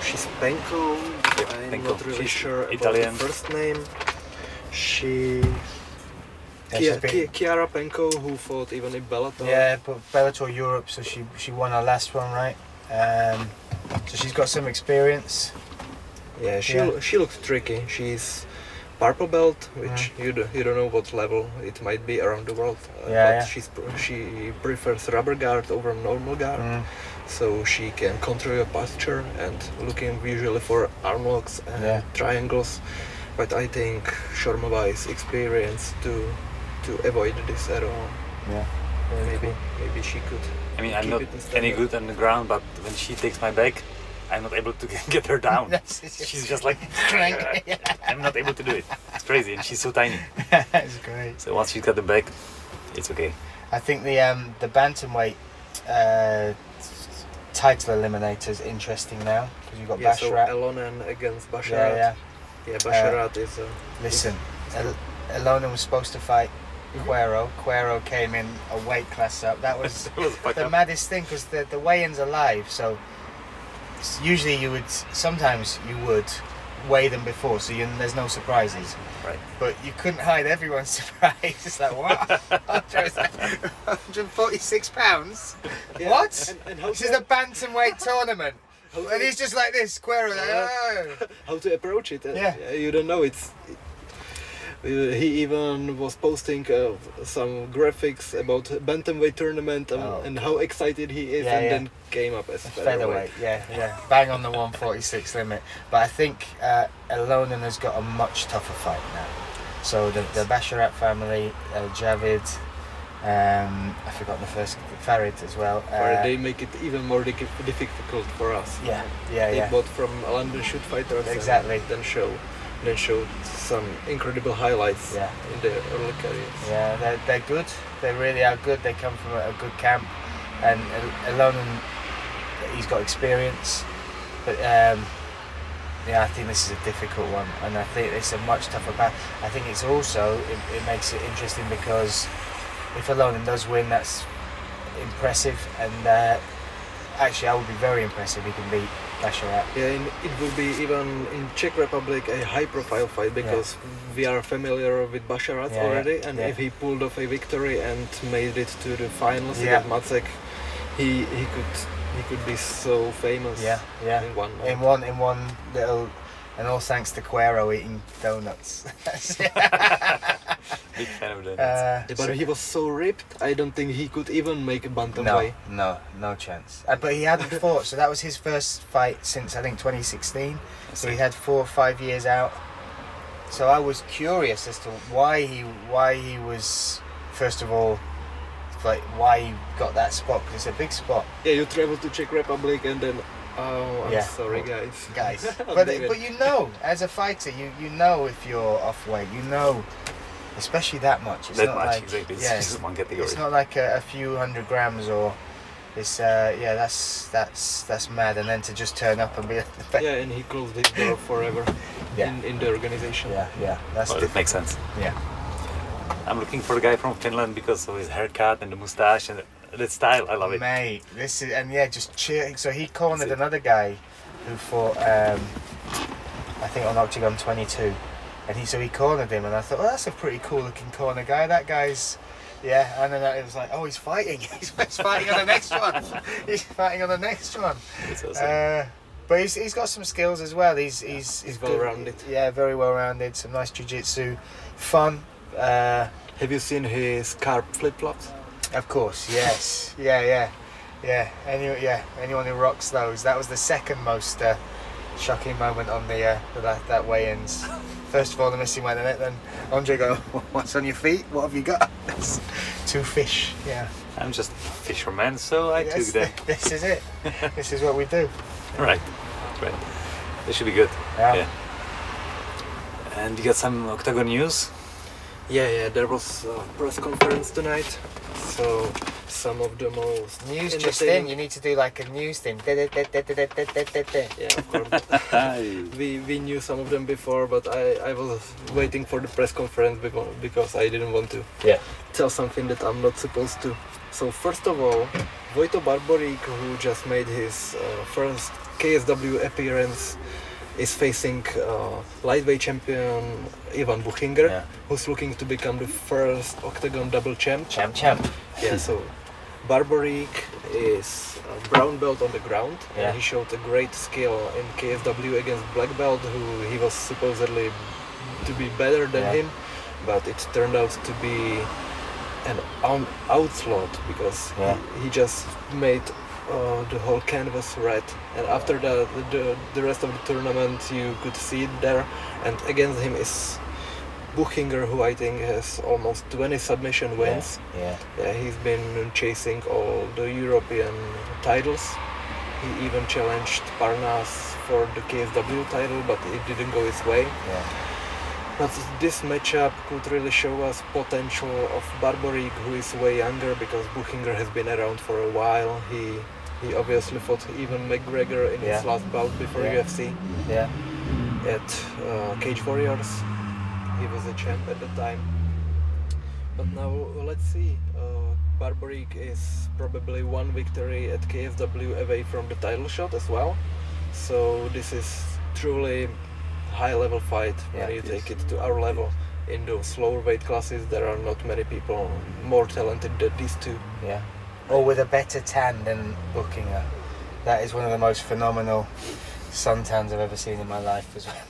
[SPEAKER 3] she's Penko. I'm not really sure
[SPEAKER 1] Italian.
[SPEAKER 3] about the first name. Chiara Penko, who fought even in Bellator.
[SPEAKER 2] Yeah, but Bellator Europe, so she won her last one, right? So she's got some experience.
[SPEAKER 3] Yeah, she looks tricky. She's purple belt, which you don't know what level it might be around the world. But she prefers rubber guard over normal guard, so she can control your posture and looking usually for arm locks and triangles. But I think Shormova is experienced to avoid this at all.
[SPEAKER 2] Yeah.
[SPEAKER 3] Maybe she could.
[SPEAKER 1] I mean, I'm not any good on the ground, but when she takes my back, I'm not able to get her down. She's just like, I'm not able to do it. It's crazy, and she's so tiny.
[SPEAKER 2] It's great.
[SPEAKER 1] So once she's got the back, it's okay.
[SPEAKER 2] I think the bantamweight title eliminator is interesting now, because you've got Basharat.
[SPEAKER 3] So Elonen against Basharat. Yeah, Basharat is.
[SPEAKER 2] Listen, Elonen was supposed to fight Cuero. Cuero came in a weight class up. That was the maddest thing, because the weigh-ins are live, so usually sometimes you would weigh them before, so there's no surprises.
[SPEAKER 1] Right.
[SPEAKER 2] But you couldn't hide everyone's surprise. It's like, what? 146 pounds? Yeah. What? And this is a bantamweight tournament. And he's just like this, Cuero.
[SPEAKER 3] How to approach it? You don't know. He even was posting some graphics about bantamweight tournament and how excited he is, then came up as featherweight.
[SPEAKER 2] Yeah. Bang on the 146 limit. But I think Elonen has got a much tougher fight now. So the Basharat family, Javid, I've forgotten the first, Farid as well.
[SPEAKER 3] They make it even more difficult for us.
[SPEAKER 2] They
[SPEAKER 3] bought from London shoot fighters.
[SPEAKER 2] Exactly.
[SPEAKER 3] Then showed some incredible highlights in their early careers.
[SPEAKER 2] Yeah, they're good. They really are good. They come from a good camp, and Elonen, he's got experience. But I think this is a difficult one, and I think it's a much tougher battle. I think it's also it makes it interesting, because if Elonen does win, that's impressive, and actually I would be very impressed if he can beat Basharat.
[SPEAKER 3] Yeah, and it will be even in Czech Republic a high-profile fight, because we are familiar with Basharat already, and if he pulled off a victory and made it to the finals against Macek, he could be so famous. In one night.
[SPEAKER 2] In one little, and all thanks to Cuero eating donuts.
[SPEAKER 1] Big fan of donuts.
[SPEAKER 3] But he was so ripped, I don't think he could even make a bantamweight.
[SPEAKER 2] No chance. But he hadn't fought, so that was his first fight since I think 2016. So he had 4 or 5 years out. So I was curious as to why he was, first of all, like why he got that spot, because it's a big spot.
[SPEAKER 3] Yeah, you travel to Czech Republic and then. Oh, I'm sorry, guys.
[SPEAKER 2] But you know, as a fighter, you know if you're off weight. You know, especially that much. It's
[SPEAKER 1] that
[SPEAKER 2] not
[SPEAKER 1] much,
[SPEAKER 2] like,
[SPEAKER 1] exactly. It's one category.
[SPEAKER 2] It's not like a few 100 grams, or it's that's mad. And then to just turn up and be.
[SPEAKER 3] And he closed his door forever in the organization.
[SPEAKER 1] That makes sense.
[SPEAKER 2] Yeah.
[SPEAKER 1] I'm looking for the guy from Finland because of his haircut and the mustache and that style. I love it.
[SPEAKER 2] Mate, this is, and just cheering. So he cornered another guy who fought, I think on Oktagon 22, and he cornered him, and I thought, well, that's a pretty cool looking corner guy. That guy's, and then it was like, oh, he's fighting. He's fighting on the next one. He's fighting on the next one.
[SPEAKER 1] That's awesome.
[SPEAKER 2] But he's got some skills as well. He's
[SPEAKER 3] well-rounded.
[SPEAKER 2] Yeah, very well-rounded. Some nice jiu-jitsu, fun.
[SPEAKER 3] Have you seen his carp flip-flops?
[SPEAKER 2] Of course, yes. Yeah. Anyone who rocks those. That was the second most shocking moment on the that weigh-ins. First of all, the missing went in it. Then Andre go, "What's on your feet? What have you got?" Two fish. Yeah.
[SPEAKER 1] I'm just a fisherman, so I took them.
[SPEAKER 2] This is it. This is what we do.
[SPEAKER 1] Right. This should be good.
[SPEAKER 2] Yeah.
[SPEAKER 1] And you got some Oktagon news?
[SPEAKER 3] Yeah. There was a press conference tonight, so some of the most
[SPEAKER 2] news just in. You need to do like a news thing.
[SPEAKER 3] Yeah, of course. we knew some of them before, but I was waiting for the press conference because I didn't want to tell something that I'm not supposed to. So first of all, Vojto Barborík, who just made his first KSW appearance, is facing lightweight champion Ivan Buchinger, who's looking to become the first Oktagon double champ. Yeah, so Barborík is a brown belt on the ground, and he showed a great skill in KSW against black belt, who he was supposedly to be better than him, but it turned out to be an onslaught because he just made the whole canvas red, and after that the rest of the tournament you could see it there, and against him is Buchinger, who I think has almost 20 submission wins. He's been chasing all the European titles. He even challenged PARTNEŽI for the KSW title, but it didn't go his way. But this matchup could really show us potential of Barborík, who is way younger, because Buchinger has been around for a while. He obviously fought even McGregor in his last bout before UFC at Cage Warriors. He was a champ at the time. But now let's see. Barborík is probably one victory at KSW away from the title shot as well. So this is truly high-level fight when you take it to our level. In those lower weight classes, there are not many people more talented than these two.
[SPEAKER 2] Or with a better tan than Buchinger. That is one of the most phenomenal suntans I've ever seen in my life as well.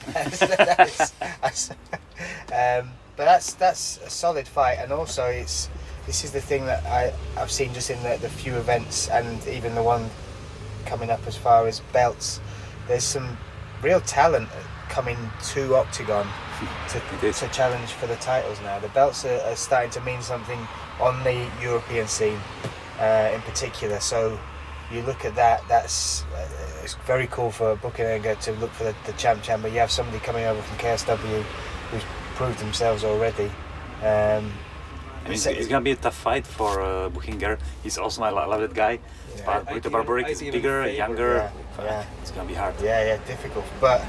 [SPEAKER 2] But that's a solid fight, and also this is the thing that I've seen just in the few events, and even the one coming up as far as belts. There's some real talent coming to Oktagon to challenge for the titles now. The belts are starting to mean something on the European scene in particular. So you look at that, it's very cool for Buchinger to look for the champ, but you have somebody coming over from KSW who's proved themselves already.
[SPEAKER 1] It's going to be a tough fight for Buchinger. He's also, I love that guy. But Vojto Barborík is bigger, younger. It's going to be hard.
[SPEAKER 2] Difficult. But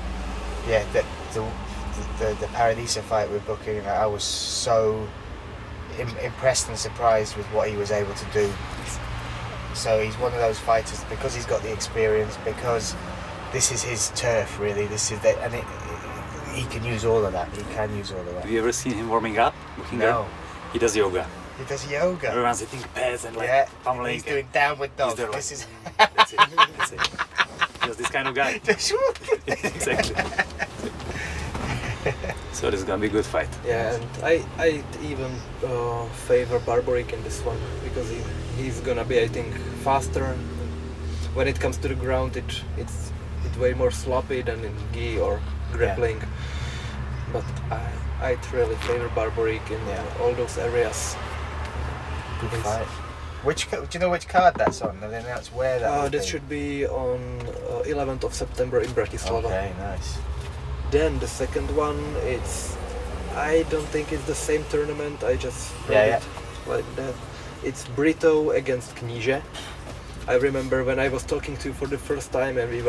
[SPEAKER 2] the Paradiso fight with Buchinger, I was so impressed and surprised with what he was able to do. So he's one of those fighters, because he's got the experience, because this is his turf really. He can use all of that. Have
[SPEAKER 1] you ever seen him warming up, Buchinger?
[SPEAKER 2] No.
[SPEAKER 1] He does yoga.
[SPEAKER 2] Everyone's
[SPEAKER 1] sitting pads and pummeling.
[SPEAKER 2] He's doing downward dog.
[SPEAKER 1] That's it. That's it. Just this kind of guy. Exactly. So this is gonna be a good fight.
[SPEAKER 3] And I even favor Barborík in this one, because he's gonna be, I think, faster. When it comes to the ground, it's way more sloppy than in gi or grappling. But I'd really favor Barborík in all those areas.
[SPEAKER 2] Good fight. Do you know which card that's on? And then that's where
[SPEAKER 3] that should be on 11th of September in Bratislava.
[SPEAKER 2] Okay, nice.
[SPEAKER 3] Then the second one, I don't think it's the same tournament. I just read it like that. It's Brito against Kníže. I remember when I was talking to you for the first time, and we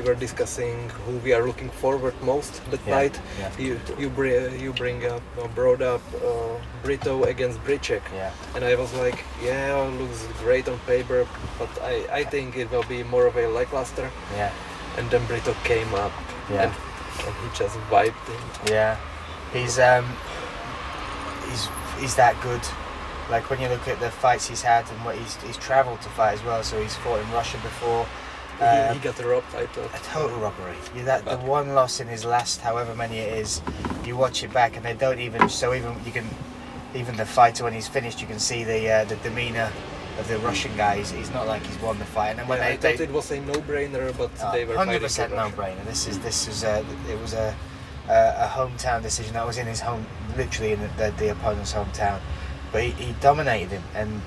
[SPEAKER 3] were discussing who we are looking forward most that night. You brought up Brito against Bríček, and I was like, looks great on paper, but I think it will be more of a lackluster. And then Brito came up, and he just wiped him.
[SPEAKER 2] He's that good. Like when you look at the fights he's had and what he's travelled to fight as well, so he's fought in Russia before.
[SPEAKER 3] He got robbed, I thought.
[SPEAKER 2] A total robbery. The one loss in his last, however many it is, you watch it back and they don't even. So even the fighter when he's finished, you can see the demeanour of the Russian guys. He's not like he's won the fight. And then when I
[SPEAKER 3] thought it was a no-brainer, but they were
[SPEAKER 2] 100% no-brainer. It was a a hometown decision that was in his home, literally in the opponent's hometown. But he dominated him, and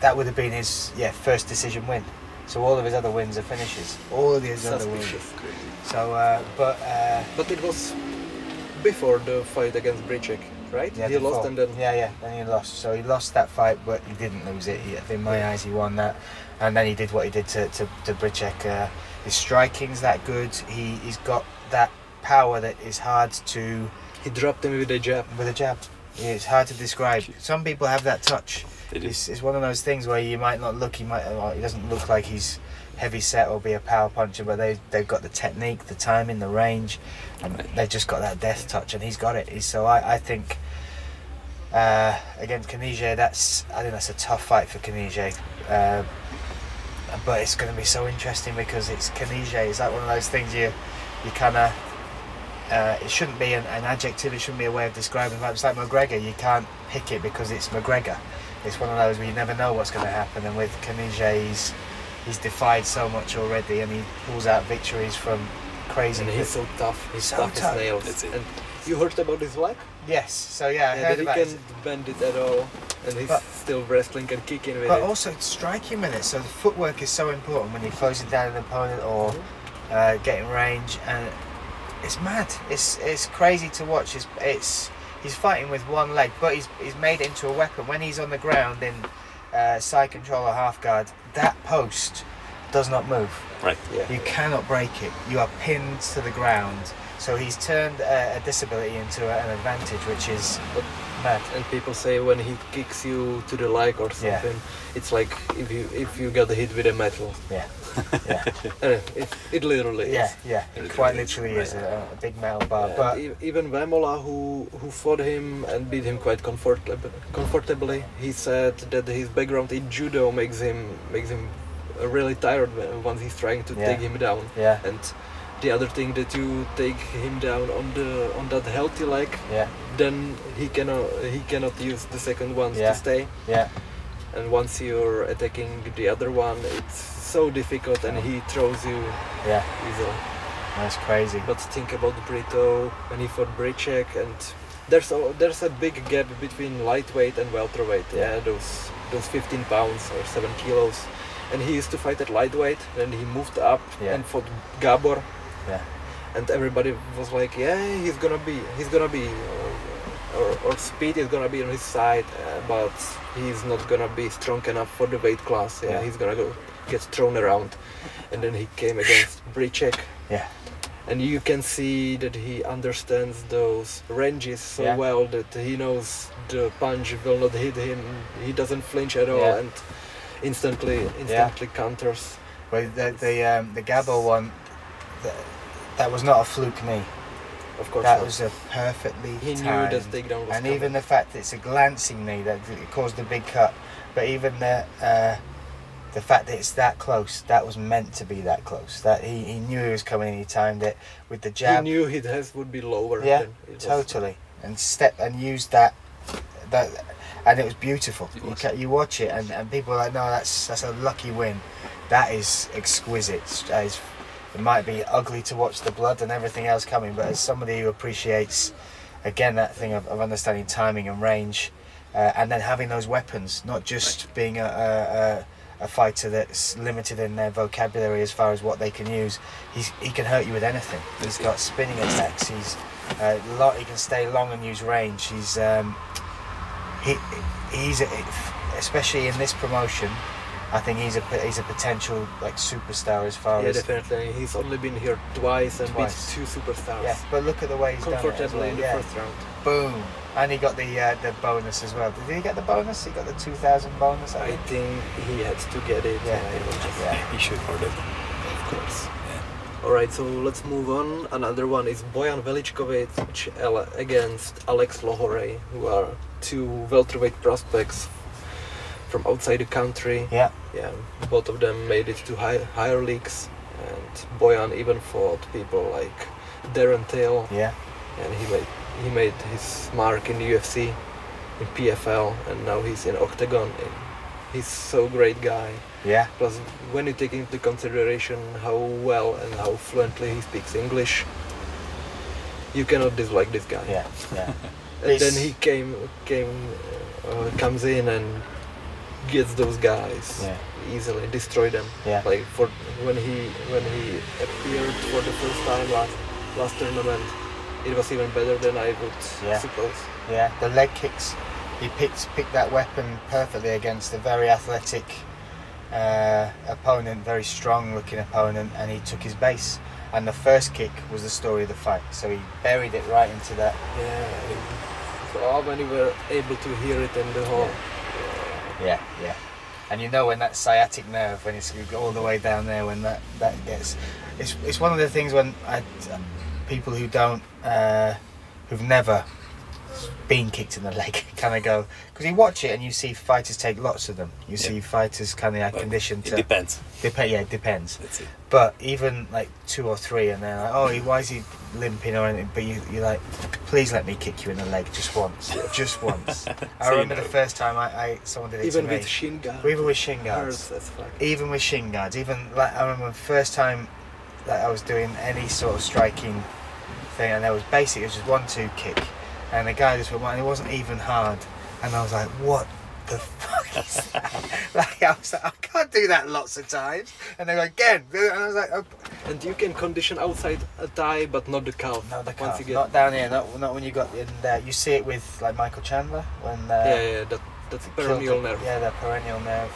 [SPEAKER 2] that would have been his first decision win. So all of his other wins are finishes. All of his other wins. So,
[SPEAKER 3] but it was before the fight against Bricek, right?
[SPEAKER 2] Yeah,
[SPEAKER 3] he lost and then...
[SPEAKER 2] Yeah, then he lost. So he lost that fight, but he didn't lose it. In my eyes, he won that. And then he did what he did to Bricek. His striking's that good. He's got that power that is hard to...
[SPEAKER 3] He dropped him with a jab.
[SPEAKER 2] With a jab. Yeah, it's hard to describe. Some people have that touch. It's one of those things where you might not look, he doesn't look like he's heavy set or be a power puncher, but they've got the technique, the timing, the range, and they've just got that death touch, and he's got it. So I think against Connolly, I think that's a tough fight for Connolly. But it's going to be so interesting because it's Connolly. It's like one of those things you kind of... it shouldn't be an adjective, it shouldn't be a way of describing it. It's like McGregor, you can't pick it because it's McGregor. It's one of those where you never know what's going to happen, and with Connolly, he's defied so much already, and he pulls out victories from crazy...
[SPEAKER 3] And he's so tough, he's tough as nails. And you heard about his leg?
[SPEAKER 2] Yes, so I heard about
[SPEAKER 3] it. He can't bend it at all, and he's still wrestling and kicking with it.
[SPEAKER 2] But also striking with it, so the footwork is so important when you're closing down an opponent or getting range, and it's mad. It's crazy to watch. He's fighting with one leg, but he's made it into a weapon. When he's on the ground in side control or half guard, that post does not move.
[SPEAKER 1] Right.
[SPEAKER 2] Yeah. You cannot break it. You are pinned to the ground. So he's turned a disability into an advantage, which is mad.
[SPEAKER 3] And people say when he kicks you to the leg or something, it's like if you got hit with a metal.
[SPEAKER 2] Yeah.
[SPEAKER 3] It literally is.
[SPEAKER 2] Yeah. It quite literally is a big metal bar. But
[SPEAKER 3] even Vämola, who fought him and beat him quite comfortably, he said that his background in judo makes him really tired once he's trying to take him down.
[SPEAKER 2] Yeah.
[SPEAKER 3] And the other thing that you take him down on that healthy leg, then he cannot use the second one to stay.
[SPEAKER 2] Yeah.
[SPEAKER 3] And once you're attacking the other one, it's so difficult, and he throws you easily.
[SPEAKER 2] That's crazy.
[SPEAKER 3] But think about Brito when he fought Bricek, and there's a big gap between lightweight and welterweight. Yeah, those 15 pounds or 7 kilos. And he used to fight at lightweight, and he moved up and fought Gabor.
[SPEAKER 2] Yeah.
[SPEAKER 3] And everybody was like, he's gonna be, or Speed is gonna be on his side, but he's not gonna be strong enough for the weight class. He's gonna get thrown around. And then he came against Bricek.
[SPEAKER 2] Yeah.
[SPEAKER 3] And you can see that he understands those ranges so well that he knows the punch will not hit him. He doesn't flinch at all, and instantly counters.
[SPEAKER 2] Well, the Gabor one, that was not a fluke knee.
[SPEAKER 3] Of course,
[SPEAKER 2] that was a perfectly
[SPEAKER 3] He
[SPEAKER 2] timed,
[SPEAKER 3] knew that takedown was coming.
[SPEAKER 2] even the fact that it's a glancing knee that it caused a big cut, but even the fact that it's that close, that was meant to be that close. That he knew he was coming, and he timed it with the jab.
[SPEAKER 3] He knew his head would be lower.
[SPEAKER 2] Yeah, totally, and used that, and it was beautiful. You watch it, and people are like, no, that's a lucky win. That is exquisite. It might be ugly to watch the blood and everything else coming, but as somebody who appreciates, again, that thing of understanding timing and range, and then having those weapons, not just being a fighter that's limited in their vocabulary as far as what they can use. He can hurt you with anything. He's got spinning attacks. He can stay long and use range. He's especially in this promotion, I think he's a potential superstar as far as...
[SPEAKER 3] Yeah, definitely. He's only been here twice and beat 2 superstars.
[SPEAKER 2] Yeah, but look at the way he's done it
[SPEAKER 3] comfortably in the first round.
[SPEAKER 2] Boom! And he got the bonus as well. Did he get the bonus? He got the 2,000 bonus.
[SPEAKER 3] I think he had to get it.
[SPEAKER 1] He should order them.
[SPEAKER 3] Of course. Alright, so let's move on. Another one is Bojan Veličković against Alex Lohorey, who are 2 welterweight prospects from outside the country. Yeah, both of them made it to higher leagues, and Bojan even fought people like Darren Till.
[SPEAKER 2] Yeah,
[SPEAKER 3] and he made his mark in the UFC, in PFL, and now he's in Oktagon. He's so great guy.
[SPEAKER 2] Yeah.
[SPEAKER 3] Plus, when you take into consideration how well and how fluently he speaks English, you cannot dislike this guy.
[SPEAKER 2] Yeah, yeah.
[SPEAKER 3] And then he comes in and gets those guys easily, destroy them.
[SPEAKER 2] Yeah.
[SPEAKER 3] Like for when he appeared for the first time last tournament, it was even better than I would suppose.
[SPEAKER 2] Yeah, the leg kicks. He picked that weapon perfectly against a very athletic opponent, very strong looking opponent, and he took his base. And the first kick was the story of the fight. So he buried it right into that.
[SPEAKER 3] Yeah. So when you were able to hear it in the hall.
[SPEAKER 2] Yeah. And you know when that sciatic nerve, when it's all the way down there, when that gets, it's one of the things when people who don't, who've never been kicked in the leg kind of go, because you watch it and you see fighters take lots of them. You see fighters kind of conditioned to.
[SPEAKER 1] It depends.
[SPEAKER 2] Yeah, it depends.
[SPEAKER 1] That's it.
[SPEAKER 2] But even like 2 or 3, and they're like, oh, why is he limping or anything? But you're like, please let me kick you in the leg just once, just once. I remember the first time someone did it
[SPEAKER 3] even
[SPEAKER 2] to me.
[SPEAKER 3] With shin guards.
[SPEAKER 2] Even with shin guards. Even with shin guards. Even like I remember the first time that I was doing any sort of striking thing, and it was just 1-2 kick, and the guy just went, and it wasn't even hard, and I was like, what the fuck is that? Like I was like, I can't do that lots of times, and they go again, and I was like, oh.
[SPEAKER 3] And you can condition outside a thigh, but not the calf.
[SPEAKER 2] Not the calf. Not down here. Not when you got in there. You see it with like Michael Chandler when.
[SPEAKER 3] That's perennial nerve.
[SPEAKER 2] Yeah, the perennial nerve.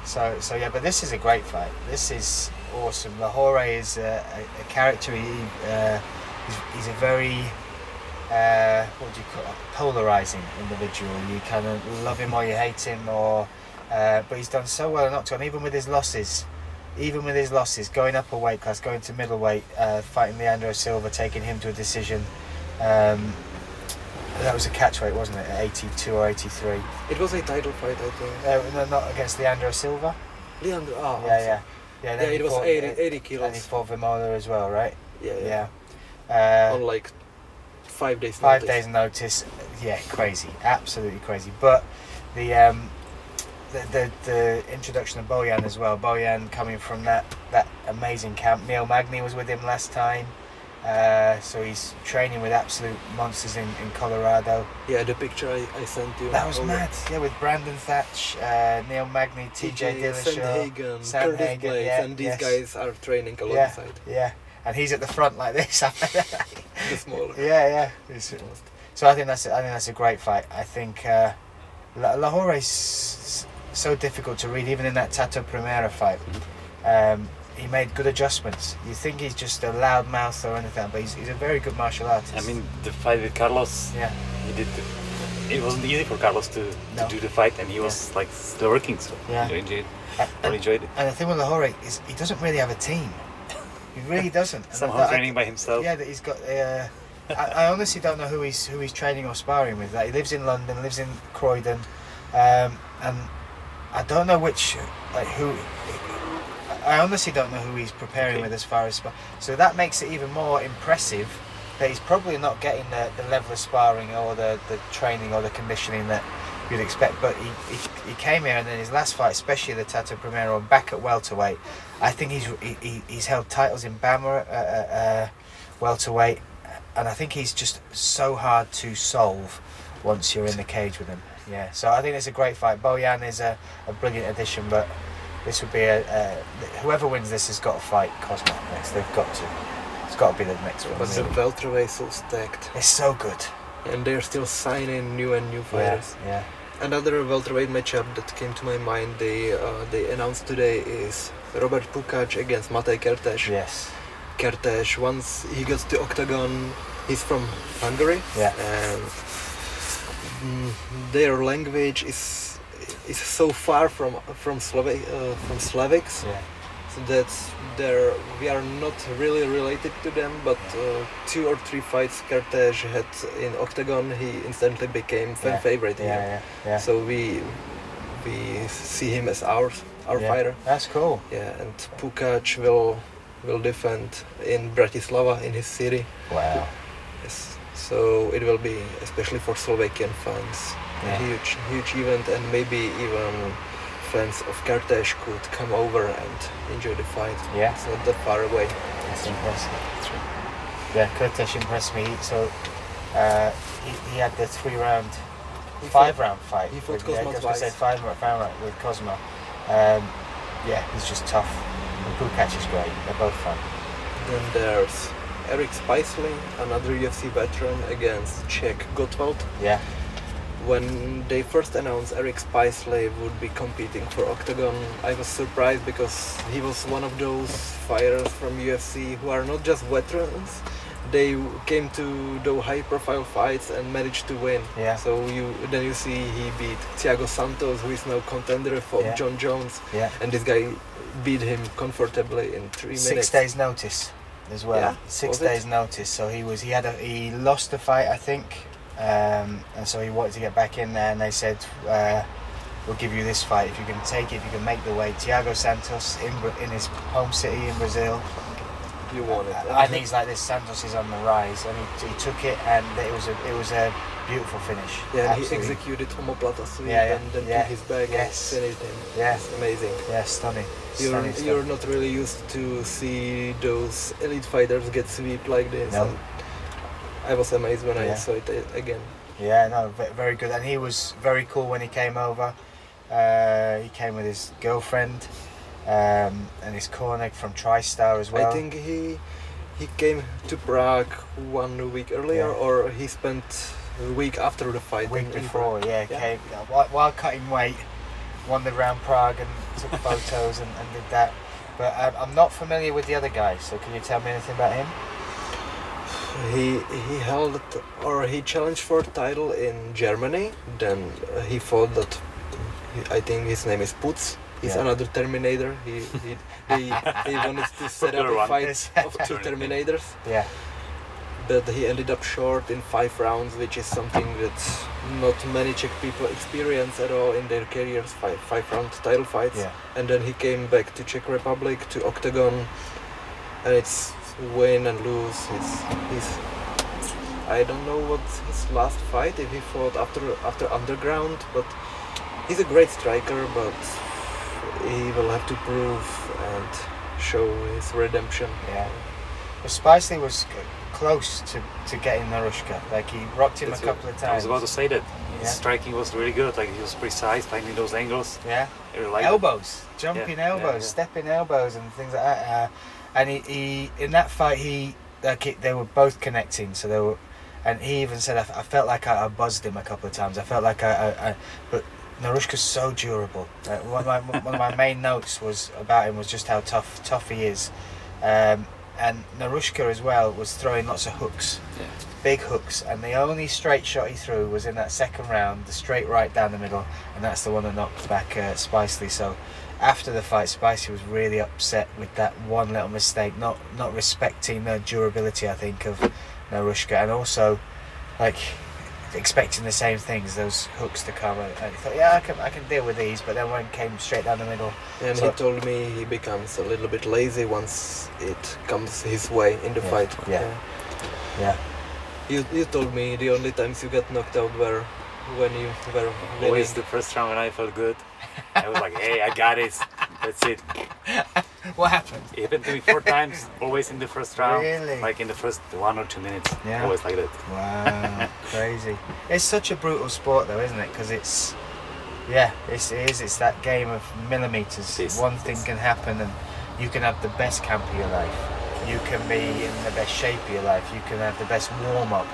[SPEAKER 2] So yeah, but this is a great fight. This is awesome. Lahore is a character. He's a very what do you call it? Polarizing individual. You kind of love him or you hate him, or but he's done so well in Octagon, even with his losses. Going up a weight class, going to middleweight, fighting Leandro Silva, taking him to a decision. That was a catchweight, wasn't it? At 82 or 83.
[SPEAKER 3] It was a title fight, I think.
[SPEAKER 2] No, not against Leandro Silva.
[SPEAKER 3] Leandro,
[SPEAKER 2] Yeah.
[SPEAKER 3] It was 80 kilos.
[SPEAKER 2] And he fought Vimola as well, right?
[SPEAKER 3] Yeah.
[SPEAKER 2] On
[SPEAKER 3] like 5 days.
[SPEAKER 2] 5 days notice. Yeah, crazy, absolutely crazy. But the introduction of Bojan as well. Bojan coming from that amazing camp. Neil Magny was with him last time. So he's training with absolute monsters in Colorado.
[SPEAKER 3] Yeah, the picture I sent you.
[SPEAKER 2] That was mad. Yeah, with Brandon Thatch, Neil Magny, TJ Dillashaw,
[SPEAKER 3] Sandhagen, and these guys are training alongside.
[SPEAKER 2] Yeah, and he's at the front like this.
[SPEAKER 3] The smaller.
[SPEAKER 2] Yeah. So I think that's a great fight. I think Lahore is so difficult to read, even in that Tato Primera fight. He made good adjustments. You think he's just a loud mouth or anything, but he's a very good martial artist.
[SPEAKER 1] I mean, the fight with Carlos, it wasn't easy for Carlos to do the fight, and he was like still working, so he enjoyed it.
[SPEAKER 2] And the thing with Lahore is he doesn't really have a team. He really doesn't.
[SPEAKER 1] Somehow training by himself.
[SPEAKER 2] Yeah, that he's got. I honestly don't know who he's training or sparring with. Like, he lives in London, lives in Croydon, and I don't know who. I honestly don't know who he's preparing with as far as so that makes it even more impressive that he's probably not getting the level of sparring or the training or the conditioning that you'd expect. But he came here, and then his last fight, especially the Tato Primero, back at welterweight, I think he's held titles in BAMMA welterweight, and I think he's just so hard to solve once you're in the cage with him. Yeah, so I think it's a great fight. Bojan is a brilliant addition, but this would be whoever wins this has got to fight Cosmo next. They've got to. It's got to be the next one.
[SPEAKER 3] But the welterweight is so stacked.
[SPEAKER 2] It's so good.
[SPEAKER 3] And they're still signing new fighters.
[SPEAKER 2] Yeah.
[SPEAKER 3] Another welterweight matchup that came to my mind, they announced today, is Robert Pukac against Matej Kertész.
[SPEAKER 2] Yes.
[SPEAKER 3] Kertész, once he gets to Octagon, he's from Hungary.
[SPEAKER 2] Yeah.
[SPEAKER 3] And their language is so far from Slavics, so that's we are not really related to them. But 2 or 3 fights Kertész had in Octagon, he instantly became fan favorite here.
[SPEAKER 2] Yeah.
[SPEAKER 3] So we see him as our fighter.
[SPEAKER 2] That's cool.
[SPEAKER 3] Yeah, and Pukac will defend in Bratislava, in his city.
[SPEAKER 2] Wow.
[SPEAKER 3] Yes. So it will be, especially for Slovakian fans, a huge event, and maybe even fans of Kertész could come over and enjoy the fight.
[SPEAKER 2] Yeah.
[SPEAKER 3] It's not that far away.
[SPEAKER 2] That's impressive.
[SPEAKER 3] That's right.
[SPEAKER 2] Yeah, Kurtesh impressed me. So he had the 5-round fight.
[SPEAKER 3] He fought Cosmo twice.
[SPEAKER 2] I was 5-round with Cosmo. Yeah, he's just tough. And Pukac is great. They're both fun.
[SPEAKER 3] Then there's Eric Spiceley, another UFC veteran, against Czech Gottwald.
[SPEAKER 2] Yeah.
[SPEAKER 3] When they first announced Eric Spiceley would be competing for Oktagon, I was surprised because he was one of those fighters from UFC who are not just veterans. They came to those high-profile fights and managed to win.
[SPEAKER 2] Yeah.
[SPEAKER 3] So then you see he beat Thiago Santos, who is now contender for John Jones.
[SPEAKER 2] Yeah.
[SPEAKER 3] And this guy beat him comfortably in 3 minutes.
[SPEAKER 2] 6 days notice as well.
[SPEAKER 3] Yeah.
[SPEAKER 2] 6 days notice. So he lost the fight, I think. And so he wanted to get back in there, and they said, we'll give you this fight if you can take it, if you can make the weight. Thiago Santos in his home city in Brazil.
[SPEAKER 3] You won it.
[SPEAKER 2] I think it's like this. Santos is on the rise, and he took it, and it was a beautiful finish.
[SPEAKER 3] Yeah, and he executed omoplata sweep and then took his back and finished him.
[SPEAKER 2] Yeah,
[SPEAKER 3] it's amazing.
[SPEAKER 2] Yeah, stunning.
[SPEAKER 3] You're not really used to see those elite fighters get sweep like this.
[SPEAKER 2] No.
[SPEAKER 3] I was amazed when I saw it again.
[SPEAKER 2] Yeah, no, very good. And he was very cool when he came over. He came with his girlfriend and his corner from TriStar as well.
[SPEAKER 3] I think he came to Prague 1 week earlier, or he spent a week after the fight.
[SPEAKER 2] A week before, came while cutting weight, wandered around Prague and took photos and did that. But I'm not familiar with the other guy, so can you tell me anything about him?
[SPEAKER 3] He challenged for a title in Germany. Then he fought that. I think his name is Putz. He's another Terminator. He wanted to set up a fight of 2 Terminators.
[SPEAKER 2] Yeah.
[SPEAKER 3] But he ended up short in 5 rounds, which is something that not many Czech people experience at all in their careers. 5-round title fights.
[SPEAKER 2] Yeah.
[SPEAKER 3] And then he came back to Czech Republic, to Oktagon, and it's win and lose. I don't know what's his last fight, if he fought after Underground, but he's a great striker, but he will have to prove and show his redemption.
[SPEAKER 2] Yeah. Well, Spiceley was close to getting Narushka. Like, he rocked him a couple of times.
[SPEAKER 1] I was about to say that. His striking was really good. Like, he was precise, finding those angles.
[SPEAKER 2] Yeah.
[SPEAKER 1] Like
[SPEAKER 2] elbows, jumping elbows, stepping elbows, and things like that. And he in that fight, they were both connecting. So they were, and he even said, I felt like I buzzed him a couple of times. I felt like but Narushka's so durable. One of my main notes about him was just how tough he is. And Narushka as well was throwing lots of hooks, big hooks, and the only straight shot he threw was in that second round, the straight right down the middle, and that's the one that knocked back Spiceley. So after the fight, Spiceley was really upset with that one little mistake, not respecting the durability, I think, of Narushka, and also like expecting the same things, those hooks to come, and he thought, I can deal with these, but then one came straight down the middle.
[SPEAKER 3] And he told me he becomes a little bit lazy once it comes his way in the fight.
[SPEAKER 2] Yeah.
[SPEAKER 3] You told me the only times you got knocked out were when you were winning.
[SPEAKER 1] Always the first round when I felt good. I was like, hey, I got it. That's it.
[SPEAKER 2] What happened?
[SPEAKER 1] It happened to me 4 times, always in the first round.
[SPEAKER 2] Really?
[SPEAKER 1] Like in the first 1 or 2 minutes.
[SPEAKER 2] Yeah.
[SPEAKER 1] Always like that.
[SPEAKER 2] Wow, crazy. It's such a brutal sport though, isn't it? Because it's that game of millimeters. One thing can happen and you can have the best camp of your life. You can be in the best shape of your life. You can have the best warm-up.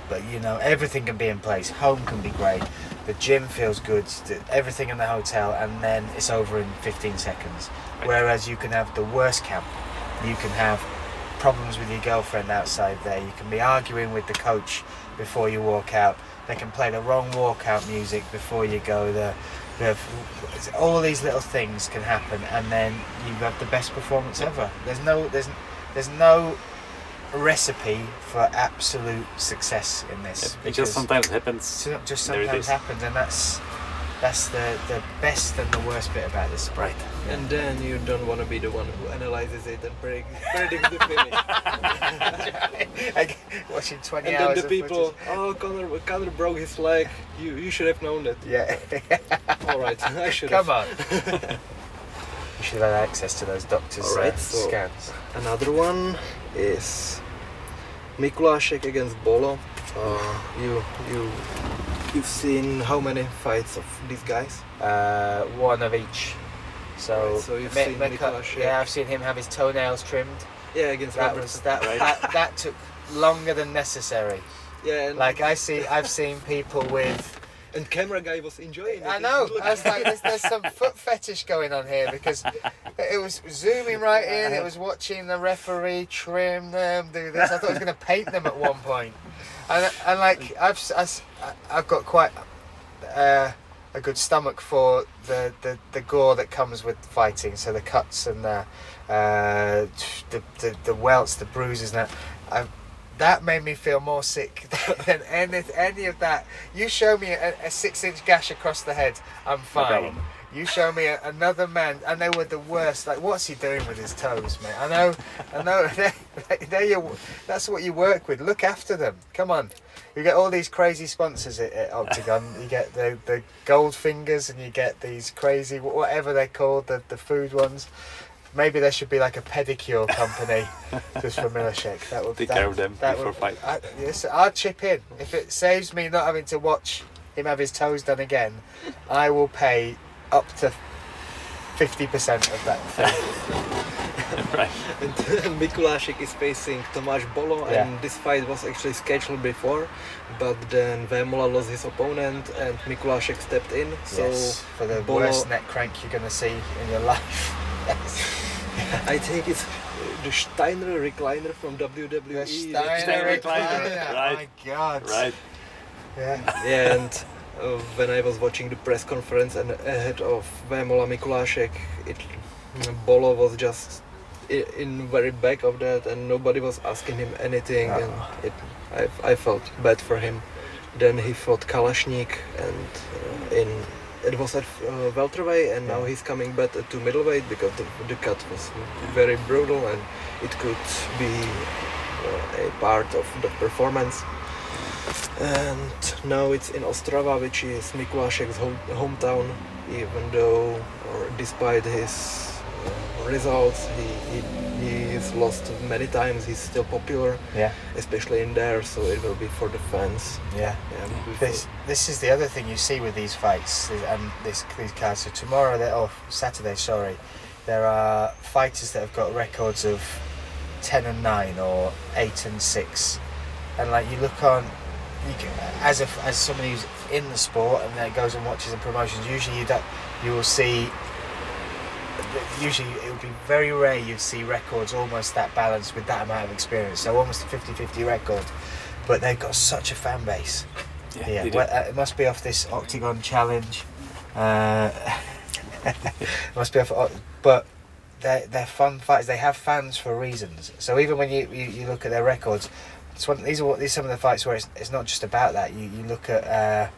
[SPEAKER 2] But everything can be in place. Home can be great. The gym feels good. Everything in the hotel, and then it's over in 15 seconds. Whereas you can have the worst camp. You can have problems with your girlfriend outside there. You can be arguing with the coach before you walk out. They can play the wrong walkout music before you go there. All these little things can happen, and then you have the best performance ever. There's no recipe for absolute success in this.
[SPEAKER 1] It just sometimes happens.
[SPEAKER 2] Just sometimes happens, and that's the best and the worst bit about this.
[SPEAKER 1] Right.
[SPEAKER 2] Yeah.
[SPEAKER 3] And then you don't want to be the one who analyzes it and predicts the finish.
[SPEAKER 2] Like watching 20
[SPEAKER 3] and
[SPEAKER 2] hours.
[SPEAKER 3] And then the people, Connor broke his leg. You should have known that.
[SPEAKER 2] Yeah.
[SPEAKER 3] All right, I should.
[SPEAKER 2] Come on. You should have had access to those doctors' scans.
[SPEAKER 3] Another one is Mikulášek against Bolo. You've seen how many fights of these guys?
[SPEAKER 2] One of each. So,
[SPEAKER 3] right, so you've seen Mikulášek.
[SPEAKER 2] Yeah, I've seen him have his toenails trimmed.
[SPEAKER 3] Yeah, against Roberts.
[SPEAKER 2] That took longer than necessary.
[SPEAKER 3] Yeah,
[SPEAKER 2] like I've seen people with.
[SPEAKER 3] And camera guy was enjoying it.
[SPEAKER 2] I know. I was like, there's some foot fetish going on here, because it was zooming right in. It was watching the referee trim them, do this. I thought I was going to paint them at one point. And like I've got quite a good stomach for the gore that comes with fighting. So the cuts and the welts, the bruises, and that. That made me feel more sick than any of that. You show me a 6-inch gash across the head, I'm fine. No, you show me another man, and they were the worst. Like, what's he doing with his toes, mate? I know. That's what you work with. Look after them. Come on. You get all these crazy sponsors at Oktagon. You get the gold fingers, and you get these crazy, whatever they're called, the food ones. Maybe there should be like a pedicure company just for Milošek. That would
[SPEAKER 1] take care of them before fight.
[SPEAKER 2] Yes, I'd chip in. If it saves me not having to watch him have his toes done again, I will pay up to 50% of that thing.
[SPEAKER 1] Right.
[SPEAKER 3] And Mikulášek is facing Tomáš Bolo, and this fight was actually scheduled before, but then Vémola lost his opponent and Mikulášek stepped in. So
[SPEAKER 2] yes, for the worst neck crank you're going to see in your life.
[SPEAKER 3] I think it's the Steiner recliner from WWE.
[SPEAKER 2] The Steiner recliner.
[SPEAKER 1] Right.
[SPEAKER 2] Oh my God.
[SPEAKER 1] Right.
[SPEAKER 3] Yeah. And when I was watching the press conference and ahead of Vémola Mikulášek, Bolo was just in very back of that, and nobody was asking him anything, and I felt bad for him. Then he fought Kalashnik, and it was at welterweight, and now he's coming back to middleweight because the cut was very brutal, and it could be a part of the performance. And now it's in Ostrava, which is Mikulášek's hometown. Even though, or despite his results, he's lost many times. He's still popular, especially in there. So it will be for the fans.
[SPEAKER 2] This is the other thing you see with these fights and these cards. So tomorrow, Saturday, sorry, there are fighters that have got records of 10-9 or 8-6, and like you look on, as somebody who's in the sport and then goes and watches and promotions, usually you will see. Usually it would be very rare you'd see records almost that balanced with that amount of experience, so almost a 50-50 record, but they've got such a fan base. It must be off this Oktagon challenge. It must be off, but they're fun fights. They have fans for reasons. So even when you look at their records, these are some of the fights where it's not just about that. You look at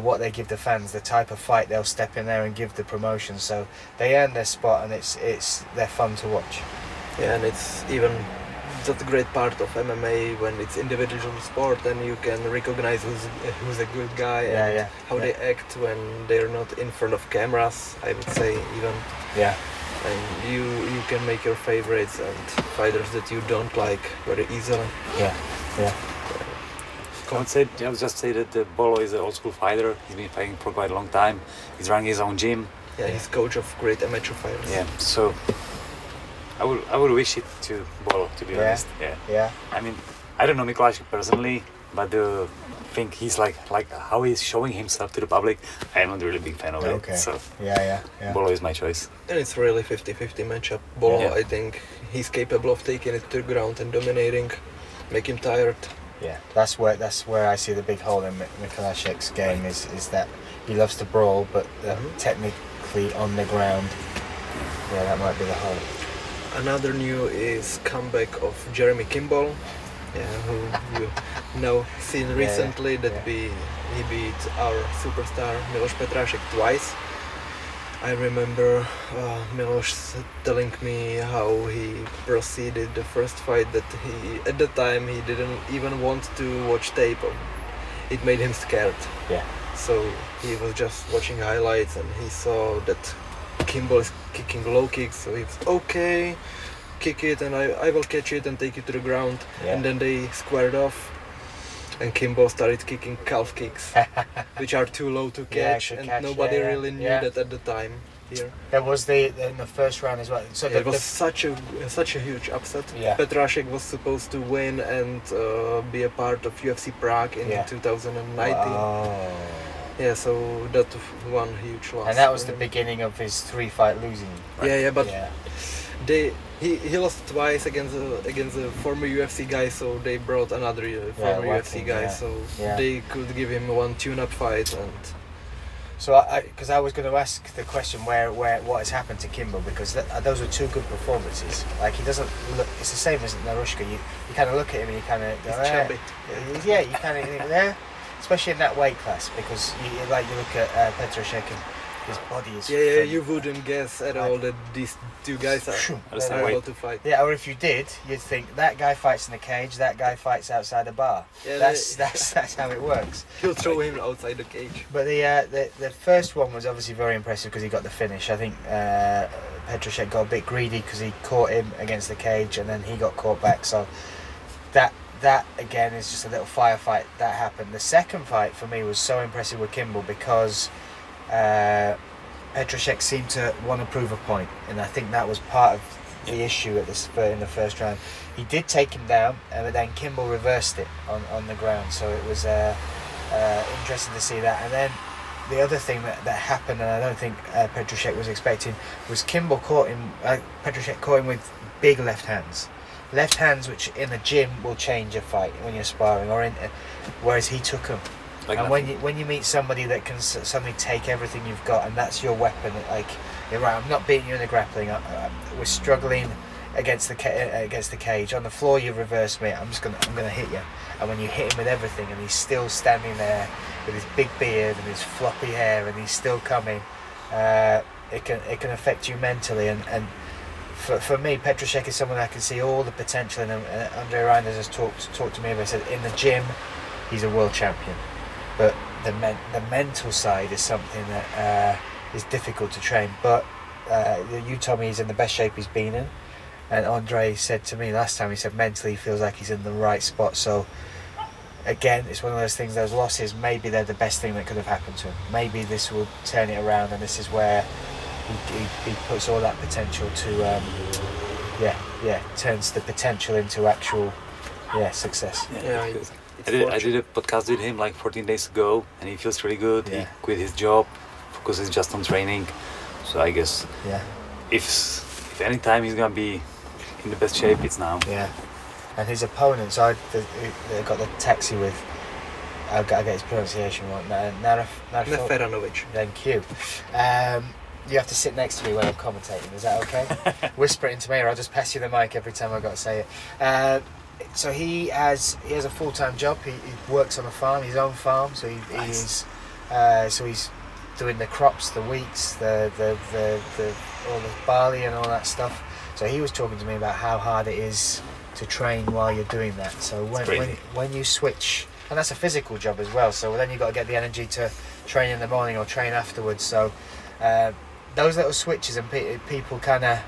[SPEAKER 2] what they give the fans, the type of fight they'll step in there and give the promotion. So they earn their spot, and they're fun to watch.
[SPEAKER 3] Yeah, and it's even that's a great part of MMA when it's individual sport, and you can recognize who's a good guy and how they act when they're not in front of cameras. I would say even.
[SPEAKER 2] Yeah.
[SPEAKER 3] And you can make your favorites and fighters that you don't like very easily.
[SPEAKER 2] Yeah.
[SPEAKER 1] I would just say that Bolo is an old school fighter. He's been fighting for quite a long time. He's running his own gym.
[SPEAKER 3] Yeah, he's coach of great amateur fighters.
[SPEAKER 1] Yeah, so I would wish it to Bolo, to be honest.
[SPEAKER 2] Yeah.
[SPEAKER 1] I mean, I don't know Mikulášek personally, but I think he's like how he's showing himself to the public. I'm not really a big fan of it. So
[SPEAKER 2] yeah.
[SPEAKER 1] Bolo is my choice.
[SPEAKER 3] And it's really 50-50 matchup. Bolo, I think he's capable of taking it to the ground and dominating, make him tired.
[SPEAKER 2] Yeah, that's where I see the big hole in Mikulášek's game is that he loves to brawl, but technically on the ground, that might be the hole.
[SPEAKER 3] Another new is comeback of Jeremy Kimball, who you know seen recently he beat our superstar Miloš Petrašek twice. I remember Miloš telling me how he proceeded the first fight, that at the time he didn't even want to watch tape. It made him scared.
[SPEAKER 2] Yeah.
[SPEAKER 3] So he was just watching highlights, and he saw that Kimbo is kicking low kicks, so it's okay, kick it and I will catch it and take it to the ground. And then they squared off and Kimbo started kicking calf kicks, which are too low to catch, and nobody really knew that at the time here.
[SPEAKER 2] There was in the first round as well. So
[SPEAKER 3] it was such a huge upset. Petrasek was supposed to win and be a part of UFC Prague in 2019. Oh. Yeah, so that one huge loss.
[SPEAKER 2] And that was the beginning of his 3-fight losing.
[SPEAKER 3] Right? But he lost twice against a former UFC guy, so they brought another former UFC guy, so they could give him one tune-up fight. And
[SPEAKER 2] so, because I was going to ask the question what has happened to Kimbo, because those were two good performances. Like, he doesn't look. It's the same as Narushka. You kind of look at him and you kind of go,
[SPEAKER 3] chubby.
[SPEAKER 2] Yeah, you kind of think there. Especially in that weight class, because you look at Petrasek and his body is.
[SPEAKER 3] Yeah, you wouldn't guess at all that these two guys are able to fight.
[SPEAKER 2] Yeah, or if you did, you'd think that guy fights in the cage, that guy fights outside the bar. Yeah, that's how it works.
[SPEAKER 3] He'll throw him outside the cage.
[SPEAKER 2] But the first one was obviously very impressive because he got the finish. I think Petrasek got a bit greedy because he caught him against the cage and then he got caught back. So that again is just a little firefight that happened. The second fight for me was so impressive with Kimbo because Petrasek seemed to want to prove a point, and I think that was part of the issue in the first round. He did take him down, but then Kimbo reversed it on the ground, so it was interesting to see that. And then the other thing that happened, and I don't think Petrasek was expecting, was Petrasek caught him with big left hands. Left hands, which in the gym will change a fight when you're sparring, whereas he took them. And when you meet somebody that can suddenly take everything you've got, and that's your weapon, like, you're right, I'm not beating you in the grappling. We're struggling against the cage. On the floor, you reverse me. I'm gonna hit you. And when you hit him with everything, and he's still standing there with his big beard and his floppy hair, and he's still coming, it can affect you mentally. And for me, Petrasek is someone I can see all the potential in him. Andre Reinders has talked to me about. Said in the gym, he's a world champion, but the mental side is something that is difficult to train. But you told me he's in the best shape he's been in, and Andre said to me last time, he said mentally he feels like he's in the right spot. So again, it's one of those things. Those losses, maybe they're the best thing that could have happened to him. Maybe this will turn it around, and this is where he puts all that potential to turns the potential into actual success.
[SPEAKER 1] I did a podcast with him like 14 days ago, and he feels really good. He quit his job, focuses just on training. So I guess if any time he's gonna be in the best shape, it's now.
[SPEAKER 2] And his opponents, I got the taxi with. I get his pronunciation right.
[SPEAKER 3] Neferanovic.
[SPEAKER 2] Thank you. You have to sit next to me when I'm commentating. Is that okay? Whisper it into me, or I'll just pass you the mic every time I've got to say it. So he has a full-time job. He works on a farm, his own farm. So he's doing the crops, the wheats, the all the barley and all that stuff. So he was talking to me about how hard it is to train while you're doing that. So when you switch, and that's a physical job as well. So then you've got to get the energy to train in the morning or train afterwards. So those little switches, and people kind of,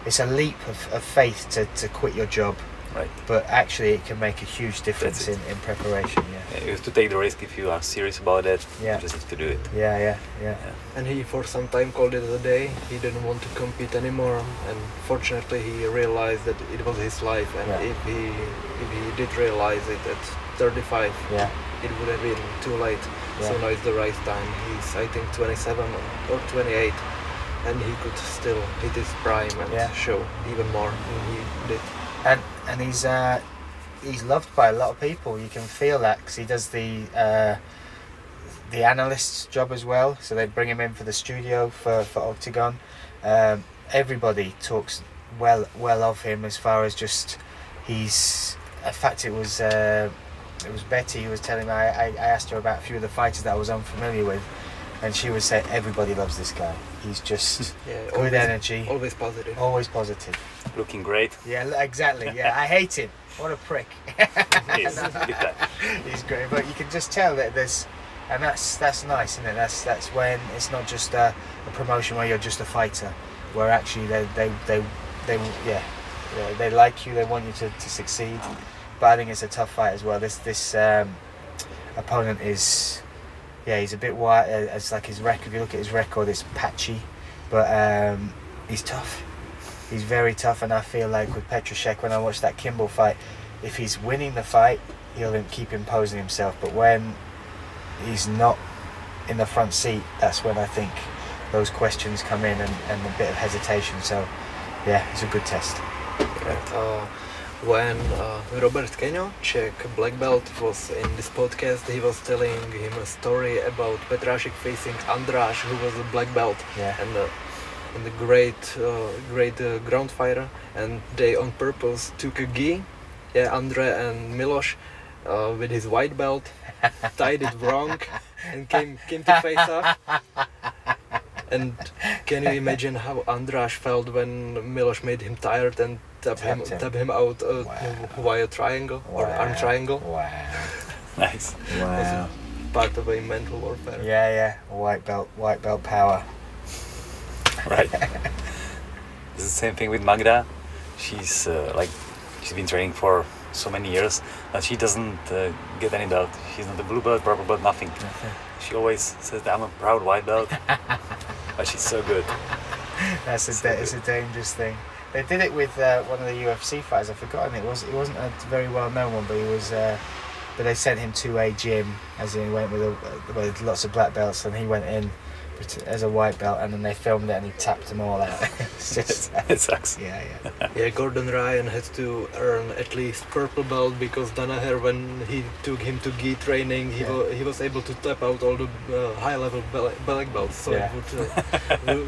[SPEAKER 2] it's a leap of faith to quit your job.
[SPEAKER 1] Right.
[SPEAKER 2] But actually it can make a huge difference in preparation.
[SPEAKER 1] You have to take the risk if you are serious about it. You just have to do it.
[SPEAKER 2] Yeah.
[SPEAKER 3] And he for some time called it a day. He didn't want to compete anymore, and fortunately he realized that it was his life, and if he did realize it at 35, it would have been too late. So now is the right time. He's, I think, 27 or 28, and he could still hit his prime and show even more than he did.
[SPEAKER 2] And he's loved by a lot of people. You can feel that because he does the analyst's job as well. So they bring him in for the studio for Oktagon. Everybody talks well of him as far as just he's. In fact, it was Betty who was telling me. I asked her about a few of the fighters that I was unfamiliar with, and she would say everybody loves this guy. He's just good energy.
[SPEAKER 3] Always positive.
[SPEAKER 2] Always positive.
[SPEAKER 1] Looking great.
[SPEAKER 2] Yeah, exactly. Yeah, I hate him. What a prick.
[SPEAKER 1] He is.
[SPEAKER 2] He's great, but you can just tell that and that's nice, isn't it? That's when it's not just a promotion where you're just a fighter, where actually they like you, they want you to succeed. But I think it's a tough fight as well. This opponent is, he's a bit white. It's like his record. If you look at his record, it's patchy, but he's tough. He's very tough, and I feel like with Petroshek, when I watched that Kimball fight, if he's winning the fight, he'll keep imposing himself. But when he's not in the front seat, that's when I think those questions come in and a bit of hesitation. So, yeah, it's a good test.
[SPEAKER 3] When Robert Kenyo, Czech black belt, was in this podcast, he was telling him a story about Petrasik facing András, who was a black belt, and the great ground fighter, and they on purpose took a gi, Andre and Milos, with his white belt, tied it wrong, and came to face off. And can you imagine how András felt when Milos made him tired and tap him out via triangle or arm triangle?
[SPEAKER 2] Wow.
[SPEAKER 1] Nice.
[SPEAKER 2] Wow.
[SPEAKER 3] Part of a mental warfare.
[SPEAKER 2] Yeah. White belt power.
[SPEAKER 1] Right. It's the same thing with Magda. She's she's been training for so many years, but she doesn't get any belt. She's not a blue belt, purple belt, nothing. She always says that I'm a proud white belt, but she's so good.
[SPEAKER 2] It's a dangerous thing. They did it with one of the UFC fighters. I've forgotten it wasn't a very well known one, but he was. But they sent him to a gym, as in he went with lots of black belts, and he went in as a white belt, and then they filmed it and he tapped them all out.
[SPEAKER 1] It sucks.
[SPEAKER 3] Yeah, Gordon Ryan had to earn at least purple belt because Danaher, when he took him to gi training, he was able to tap out all the high level black belts, so it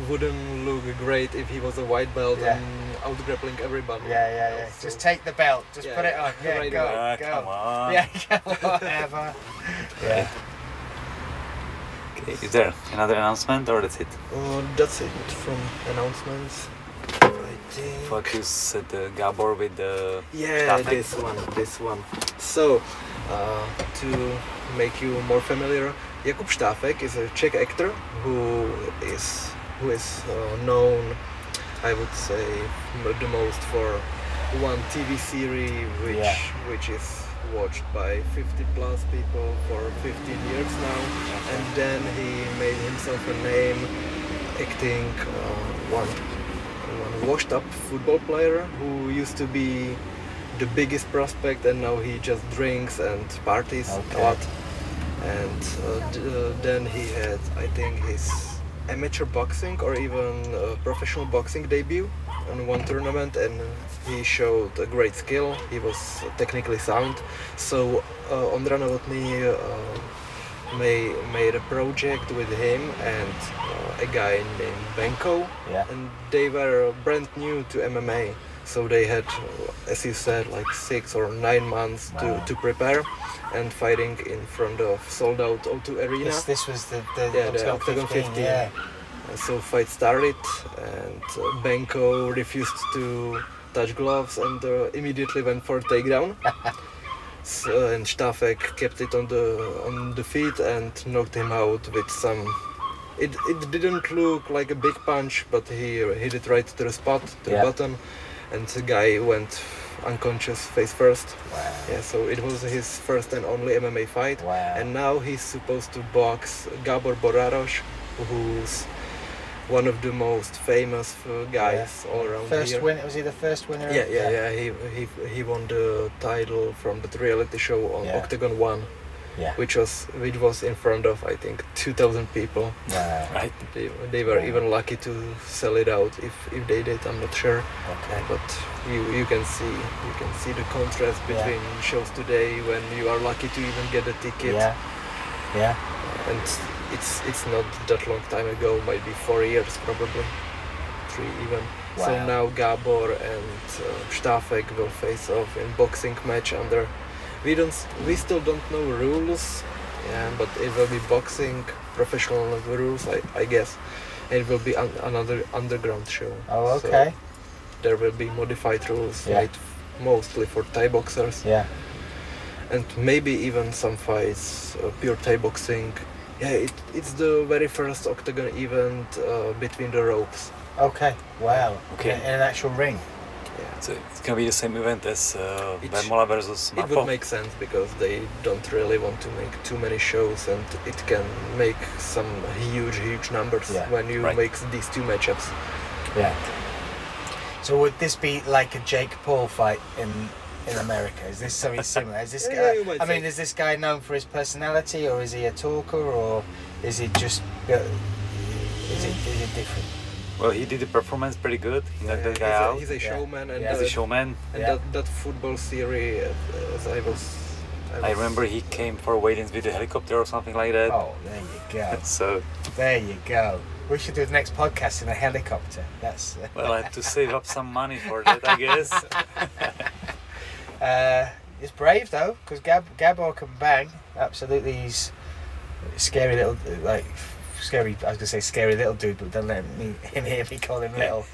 [SPEAKER 3] wouldn't look great if he was a white belt and out grappling everybody.
[SPEAKER 2] So just take the belt, just put it on. Go.
[SPEAKER 1] Come on.
[SPEAKER 2] Whatever. Yeah.
[SPEAKER 1] Okay, is there another announcement or that's it?
[SPEAKER 3] That's it from announcements. I think.
[SPEAKER 1] What you said, Gabor with the
[SPEAKER 3] Stafek? This one. So, to make you more familiar, Jakub Stafek is a Czech actor who is known, I would say, the most for one TV series which is watched by 50 plus people for 15 years now, and then he made himself a name acting one washed up football player who used to be the biggest prospect, and now he just drinks and parties a lot. And then he had, I think, his amateur boxing or even professional boxing debut in one tournament, and he showed a great skill. He was technically sound. So Ondra Novotný made a project with him and a guy named Benko, and they were brand new to MMA. So they had, as you said, like 6 or 9 months to prepare, and fighting in front of sold out O2 Arena.
[SPEAKER 2] This was the
[SPEAKER 3] Oktagon 15. So fight started, and Benko refused to touch gloves and immediately went for takedown. And Stafek kept it on the feet and knocked him out with some. It didn't look like a big punch, but he hit it right to the spot, to the button, and the guy went unconscious face first.
[SPEAKER 2] Wow.
[SPEAKER 3] Yeah, so it was his first and only MMA fight.
[SPEAKER 2] Wow.
[SPEAKER 3] And now he's supposed to box Gabor Boráros, who's one of the most famous guys all around here.
[SPEAKER 2] Was he the first winner?
[SPEAKER 3] Yeah. He won the title from the reality show on Oktagon 1.
[SPEAKER 2] Yeah.
[SPEAKER 3] Which was in front of, I think, 2,000 people.
[SPEAKER 2] Wow.
[SPEAKER 1] Right.
[SPEAKER 3] They were even lucky to sell it out if they did. I'm not sure.
[SPEAKER 2] Okay.
[SPEAKER 3] But you can see the contrast between shows today when you are lucky to even get a ticket.
[SPEAKER 2] Yeah.
[SPEAKER 3] And it's not that long time ago, might be 4 years probably, 3 even.
[SPEAKER 2] Wow.
[SPEAKER 3] So now Gabor and Stafek will face off in boxing match under. We still don't know rules, but it will be boxing, professional rules, I guess. And it will be another underground show.
[SPEAKER 2] Oh, okay.
[SPEAKER 3] So there will be modified rules, like mostly for Thai boxers.
[SPEAKER 2] Yeah.
[SPEAKER 3] and maybe even some fights, pure Thai boxing. Yeah, it's the very first Octagon event between the ropes.
[SPEAKER 2] Okay, wow. Okay. In an actual ring.
[SPEAKER 3] Yeah.
[SPEAKER 1] So it's gonna be the same event as BAMMA versus Mapo?
[SPEAKER 3] It would make sense because they don't really want to make too many shows, and it can make some huge numbers when you make these two matchups.
[SPEAKER 2] Yeah. So would this be like a Jake Paul fight in America? Is this something similar? Is this guy? I mean, is this guy known for his personality, or is he a talker, or is he just? Is it different?
[SPEAKER 1] Well, he did the performance pretty good. He knocked that guy out.
[SPEAKER 3] He's a showman, and
[SPEAKER 1] he's a showman.
[SPEAKER 3] And that football theory,
[SPEAKER 1] I remember he came for weigh-ins with a helicopter or something like that.
[SPEAKER 2] Oh, there you go.
[SPEAKER 1] So
[SPEAKER 2] there you go. We should do the next podcast in a helicopter. That's.
[SPEAKER 1] Well, I have to save up some money for that, I guess.
[SPEAKER 2] It's brave though, because Gabor can bang. Absolutely, he's scary little scary. I was gonna say scary little dude, but don't let him hear me call him little.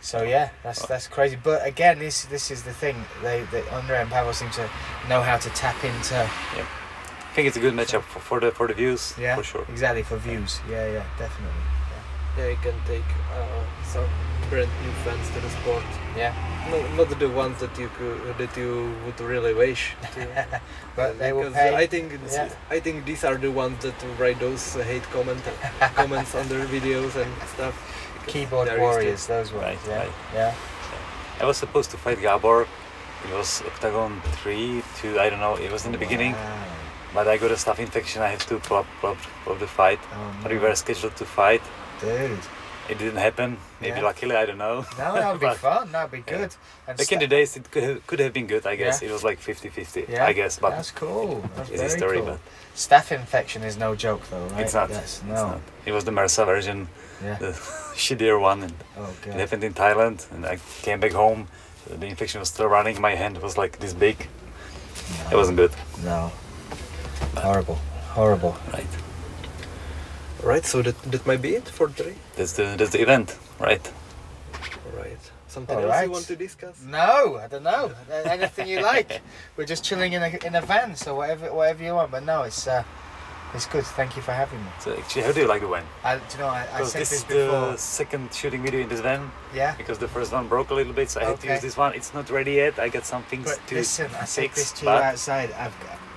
[SPEAKER 2] So yeah, that's crazy. But again, this is the thing. They Andre and Pavel seem to know how to tap into.
[SPEAKER 1] Yeah. I think it's a good matchup for the views.
[SPEAKER 2] Yeah,
[SPEAKER 1] for sure.
[SPEAKER 2] Exactly, for views. Yeah, definitely.
[SPEAKER 3] Yeah, you can take some brand new fans to the sport.
[SPEAKER 2] Yeah.
[SPEAKER 3] Not the ones that you would really wish to.
[SPEAKER 2] But they will pay.
[SPEAKER 3] I think these are the ones that write those hate comments on their videos and stuff.
[SPEAKER 2] Keyboard warriors, those ones. Yeah.
[SPEAKER 1] I was supposed to fight Gabor. It was Octagon 3 to I don't know. It was in the beginning. But I got a staph infection. I had to pull up the fight.
[SPEAKER 2] Oh, no.
[SPEAKER 1] We were scheduled to fight.
[SPEAKER 2] Dude.
[SPEAKER 1] It didn't happen. Maybe luckily, I don't know.
[SPEAKER 2] No, that would be fun. That would be good.
[SPEAKER 1] And back in the days, it could have been good, I guess. It was like 50-50, I guess. But
[SPEAKER 2] that's cool. That's
[SPEAKER 1] it's a story.
[SPEAKER 2] Cool.
[SPEAKER 1] But
[SPEAKER 2] staph infection is no joke, though, right?
[SPEAKER 1] It's not.
[SPEAKER 2] It's
[SPEAKER 1] not. It was the MRSA version, the shittier one. And it happened in Thailand, and I came back home. The infection was still running. My hand was like this big. No. It wasn't good.
[SPEAKER 2] No. But horrible.
[SPEAKER 3] Right, so that might be it for today.
[SPEAKER 1] That's the event, right?
[SPEAKER 3] Right. Something else you want to discuss?
[SPEAKER 2] No, I don't know. Anything you like. We're just chilling in a van, so whatever you want. But no, it's good. Thank you for having me.
[SPEAKER 1] So actually, how do you like the van?
[SPEAKER 2] Do you know, I said this before.
[SPEAKER 1] This is the second shooting video in this van.
[SPEAKER 2] Yeah.
[SPEAKER 1] Because the first one broke a little bit, so I had to use this one. It's not ready yet. I got some things to
[SPEAKER 2] listen, I said
[SPEAKER 1] fix.
[SPEAKER 2] this to you outside.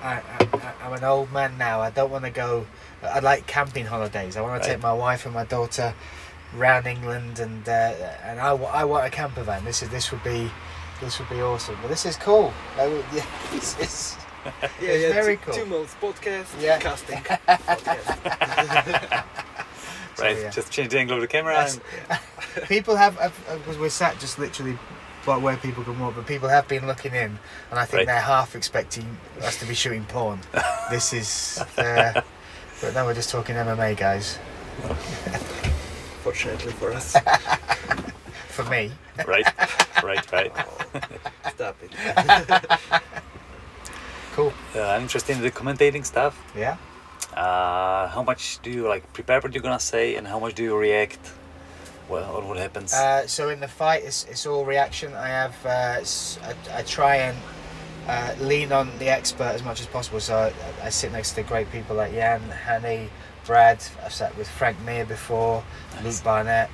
[SPEAKER 2] I'm an old man now. I don't want to go. I like camping holidays. I want to take my wife and my daughter round England, and I want a camper van. This would be awesome. But this is cool. This is very cool.
[SPEAKER 3] 2 months podcast.
[SPEAKER 2] Yeah.
[SPEAKER 3] Casting.
[SPEAKER 1] Right. Just change the angle of the camera.
[SPEAKER 2] People have because we're sat just literally where people can walk, but people have been looking in, and I think they're half expecting us to be shooting porn. This is. But now we're just talking MMA, guys.
[SPEAKER 3] Fortunately for us.
[SPEAKER 2] For me.
[SPEAKER 1] Right.
[SPEAKER 3] Oh, stop it.
[SPEAKER 2] Cool.
[SPEAKER 1] I'm interested in the commentating stuff.
[SPEAKER 2] Yeah.
[SPEAKER 1] How much do you prepare what you're gonna say, and how much do you react? Well, what happens?
[SPEAKER 2] So in the fight, it's all reaction. I have I try and lean on the expert as much as possible. So I sit next to great people like Jan, Hanny, Brad. I've sat with Frank Mir before, Luke Barnett,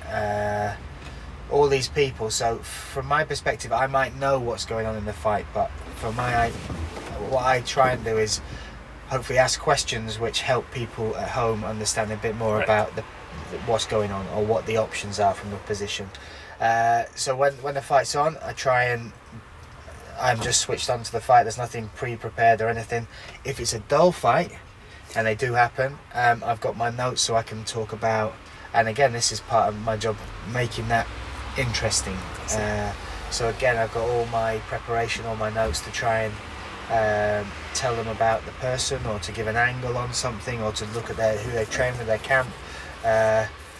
[SPEAKER 2] all these people. So from my perspective, I might know what's going on in the fight, but what I try and do is hopefully ask questions which help people at home understand a bit more about what's going on, or what the options are from the position. So when the fight's on, I'm just switched on to the fight. There's nothing pre-prepared or anything. If it's a dull fight, and they do happen, I've got my notes so I can talk about, and again, this is part of my job, making that interesting. So again, I've got all my preparation, all my notes to try and tell them about the person, or to give an angle on something, or to look at who they train with, their camp.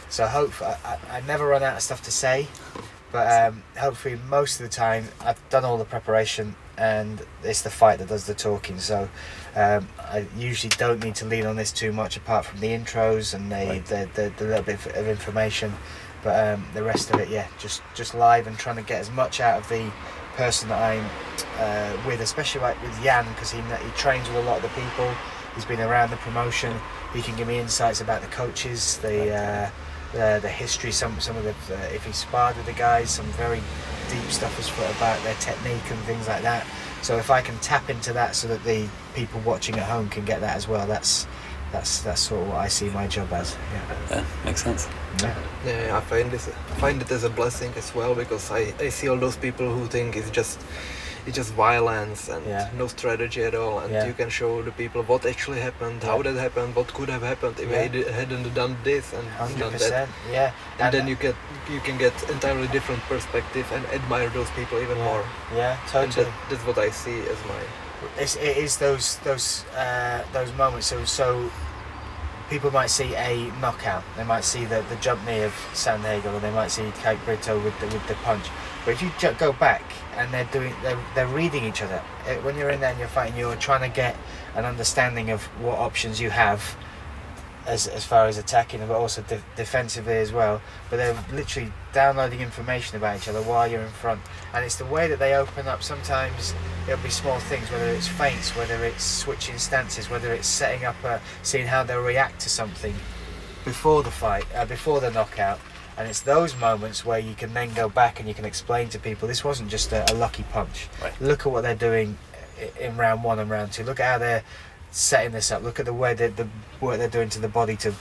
[SPEAKER 2] So hopefully, I never run out of stuff to say, but hopefully most of the time I've done all the preparation, and it's the fight that does the talking. So I usually don't need to lean on this too much, apart from the intros and the little bit of information. But the rest of it, just live and trying to get as much out of the person that I'm with, especially like with Jan, because he trains with a lot of the people. He's been around the promotion. He can give me insights about the coaches, the history, some of the if he sparred with the guys, some very deep stuff about their technique and things like that. So if I can tap into that, so that the people watching at home can get that as well, that's sort of what I see my job as.
[SPEAKER 1] Yeah, makes sense.
[SPEAKER 3] Yeah, I find it as a blessing as well, because I see all those people who think it's just violence and no strategy at all, and you can show the people what actually happened, how that happened, what could have happened if they hadn't done this and
[SPEAKER 2] 100%,
[SPEAKER 3] done that. And then you can get entirely different perspective and admire those people even more.
[SPEAKER 2] Yeah, totally.
[SPEAKER 3] And that's what I see as my.
[SPEAKER 2] It is those moments. So people might see a knockout, they might see the jump knee of Sandhagel, or they might see Kate Brito with the punch. But if you go back and they're reading each other. When you're in there and you're fighting, you're trying to get an understanding of what options you have as far as attacking, but also defensively as well. But they're literally downloading information about each other while you're in front. And it's the way that they open up. Sometimes it'll be small things, whether it's feints, whether it's switching stances, whether it's setting up, seeing how they'll react to something before the fight, before the knockout. And it's those moments where you can then go back and you can explain to people, this wasn't just a lucky punch.
[SPEAKER 1] Right.
[SPEAKER 2] Look at what they're doing in round 1 and round 2. Look at how they're setting this up. Look at the way the work they're doing to the body to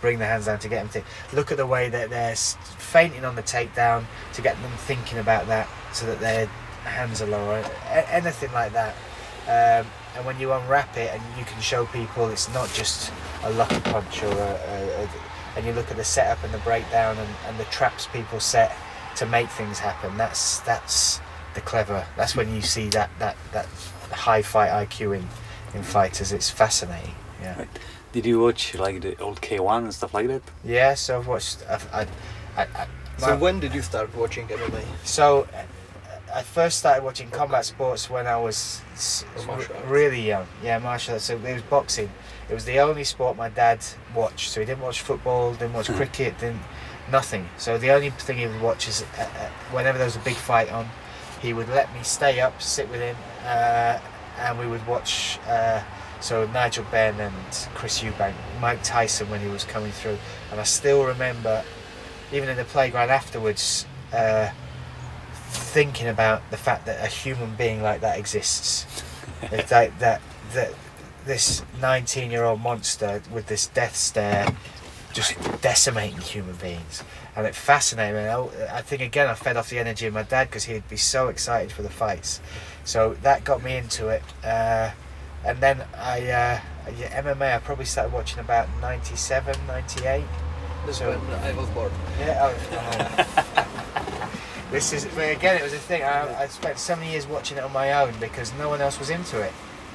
[SPEAKER 2] bring the hands down, to get them to look at the way that they're feinting on the takedown, to get them thinking about that, so that their hands are lower. Anything like that. And when you unwrap it and you can show people it's not just a lucky punch, or and you look at the setup and the breakdown and the traps people set to make things happen. That's the clever. That's when you see that high fight IQ in fighters. It's fascinating. Yeah. Right.
[SPEAKER 1] Did you watch like the old K1 and stuff like that?
[SPEAKER 2] Yeah. So I've watched.
[SPEAKER 3] So when did you start watching MMA?
[SPEAKER 2] So I first started watching combat sports when I was really young. Yeah, martial arts. So it was boxing. It was the only sport my dad watched. So he didn't watch football, didn't watch cricket, nothing. So the only thing he would watch is whenever there was a big fight on, he would let me stay up, sit with him, and we would watch. So Nigel Benn and Chris Eubank, Mike Tyson when he was coming through, and I still remember, even in the playground afterwards, thinking about the fact that a human being like that exists. It's like that this 19-year-old monster with this death stare just decimating human beings, and it fascinated me. I think again I fed off the energy of my dad, because he'd be so excited for the fights, so that got me into it. And then MMA I probably started watching about 97, 98.
[SPEAKER 3] That's when I was born.
[SPEAKER 2] Yeah. But again, it was a thing. I spent so many years watching it on my own because no one else was into it.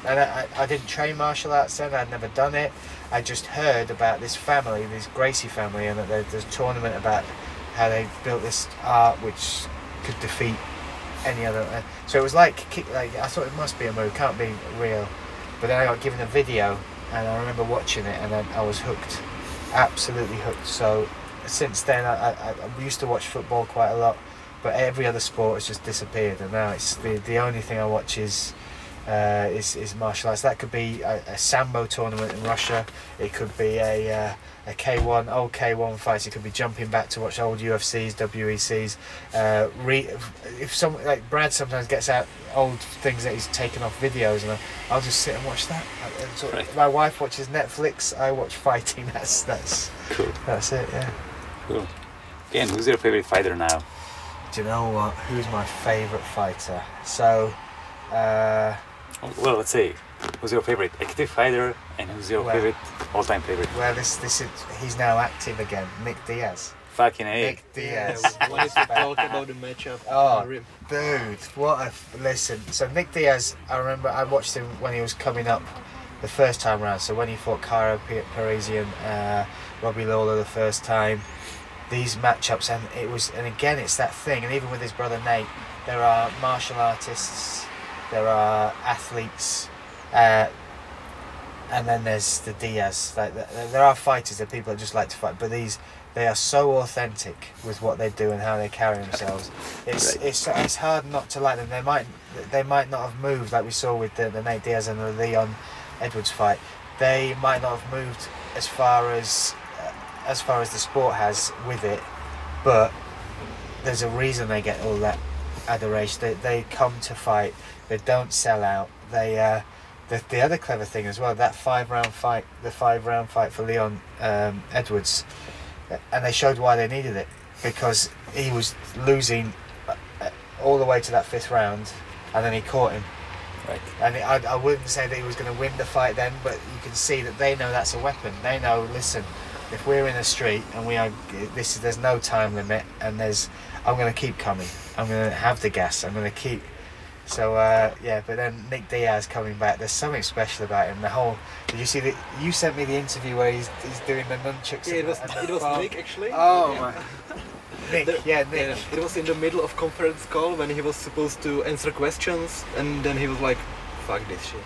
[SPEAKER 2] And I didn't train martial arts then, I'd never done it. I just heard about this family, this Gracie family, and that there's a tournament about how they built this art which could defeat any other. So it was like I thought it must be a movie, can't be real. But then I got given a video, and I remember watching it, and then I was hooked, absolutely hooked. So since then, I used to watch football quite a lot, but every other sport has just disappeared, and now it's the only thing I watch is martial arts. That could be a sambo tournament in Russia. It could be a K1, old K1 fights. It could be jumping back to watch old UFCs, WECs. If some like Brad sometimes gets out old things that he's taken off videos, and I'll just sit and watch that.
[SPEAKER 1] Right.
[SPEAKER 2] My wife watches Netflix. I watch fighting. That's
[SPEAKER 1] cool.
[SPEAKER 2] That's it. Yeah.
[SPEAKER 1] Cool. Again, who's your favorite fighter now?
[SPEAKER 2] Do you know what? Who's my favorite fighter? So.
[SPEAKER 1] Well, let's say, who's your favorite active fighter and who's your favorite all-time favorite?
[SPEAKER 2] Well, this is he's now active again. Nick Diaz.
[SPEAKER 1] Fucking A.
[SPEAKER 2] Nick Diaz.
[SPEAKER 3] Wanted to talk about the matchup.
[SPEAKER 2] Oh, dude, what a listen. So Nick Diaz, I remember I watched him when he was coming up the first time round. So when he fought Cairo Parisian, Robbie Lawler the first time, these matchups, and again it's that thing. And even with his brother Nate, there are martial artists. There are athletes, and then there's the Diaz. Like there are fighters that people that just like to fight, but these They are so authentic with what they do and how they carry themselves. It's hard not to like them. They might not have moved like we saw with the Nate Diaz and the Leon Edwards fight. They might not have moved as far as the sport has with it, but there's a reason they get all that adoration. They come to fight. They don't sell out. They the other clever thing as well, that 5-round fight, the 5-round fight for Leon Edwards, and they showed why they needed it, because he was losing all the way to that 5th round, and then he caught him.
[SPEAKER 1] Right.
[SPEAKER 2] And I wouldn't say that he was going to win the fight then, but you can see that they know that's a weapon. They know, listen, if we're in the street and there's no time limit, and I'm going to keep coming. I'm going to have the gas. I'm going to keep. So yeah, but then Nick Diaz coming back, there's something special about him. Did you see that? You sent me the interview where he's doing the nunchucks.
[SPEAKER 3] Yeah, it was Nick actually.
[SPEAKER 2] Oh my. Nick. Nick.
[SPEAKER 3] Yeah, it was in the middle of conference call when he was supposed to answer questions, and then he was like, "Fuck this shit."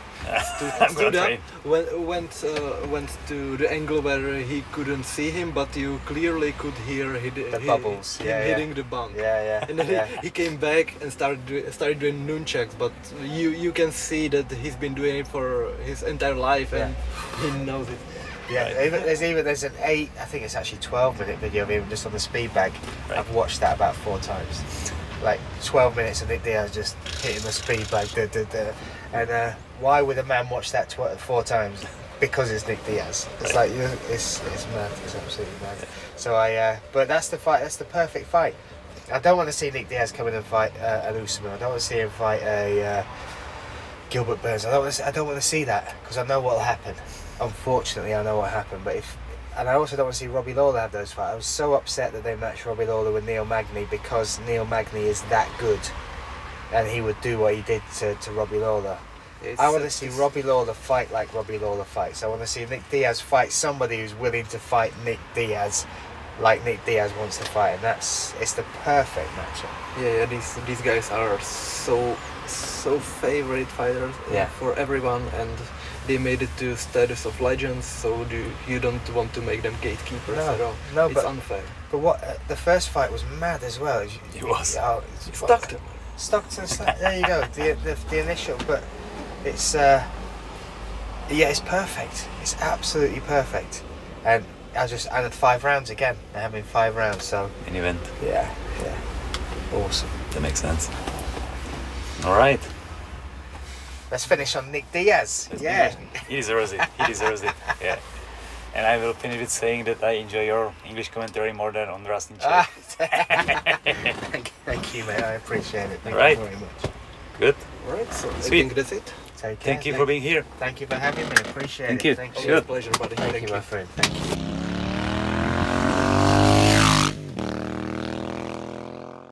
[SPEAKER 3] Stood up, went to the angle where he couldn't see him, but you clearly could hear
[SPEAKER 2] the bubbles.
[SPEAKER 3] Hitting the bunk.
[SPEAKER 2] Yeah.
[SPEAKER 3] And then he came back and started doing nunchucks, but you can see that he's been doing it for his entire life, and he knows it.
[SPEAKER 2] Yeah, there's an 8, I think it's actually 12-minute video of him just on the speed bag. Right. I've watched that about 4 times. Like 12 minutes of Nick Diaz just hitting the speed bag. And why would a man watch that 4 times? Because it's Nick Diaz. It's like it's mad. It's absolutely mad. So but that's the fight. That's the perfect fight. I don't want to see Nick Diaz come in and fight an Usman. I don't want to see him fight a Gilbert Burns. I don't want to see that, because I know what will happen. Unfortunately, I know what happened. And I also don't want to see Robbie Lawler have those fights. I was so upset that they matched Robbie Lawler with Neil Magny, because Neil Magny is that good, and he would do what he did to Robbie Lawler. I want to see Robbie Lawler fight like Robbie Lawler fights. I want to see Nick Diaz fight somebody who's willing to fight Nick Diaz like Nick Diaz wants to fight, and it's the perfect matchup.
[SPEAKER 3] Yeah, these guys are so favorite fighters for everyone, and they made it to status of legends, so you don't want to make them gatekeepers at all. No, it's unfair.
[SPEAKER 2] But the first fight was mad as well.
[SPEAKER 1] It was.
[SPEAKER 3] Stockton.
[SPEAKER 2] There you go. The initial, but it's it's perfect. It's absolutely perfect. And I had 5 rounds again. They're having 5 rounds, so
[SPEAKER 1] an event.
[SPEAKER 2] Yeah. Awesome.
[SPEAKER 1] That makes sense. All right.
[SPEAKER 2] Let's finish on Nick Diaz.
[SPEAKER 1] He deserves it. Yeah. And I will finish with saying that I enjoy your English commentary more than on Rustin Chat.
[SPEAKER 2] Thank you, mate. I appreciate it. Thank you very much.
[SPEAKER 1] Good.
[SPEAKER 3] All right. So
[SPEAKER 1] Sweet.
[SPEAKER 3] I think that's it.
[SPEAKER 2] Take care.
[SPEAKER 1] Thank you for being here.
[SPEAKER 2] Thank you for having me. Appreciate it.
[SPEAKER 1] Thank you.
[SPEAKER 3] Thank you. Pleasure, buddy.
[SPEAKER 2] Thank you, my friend. Thank you.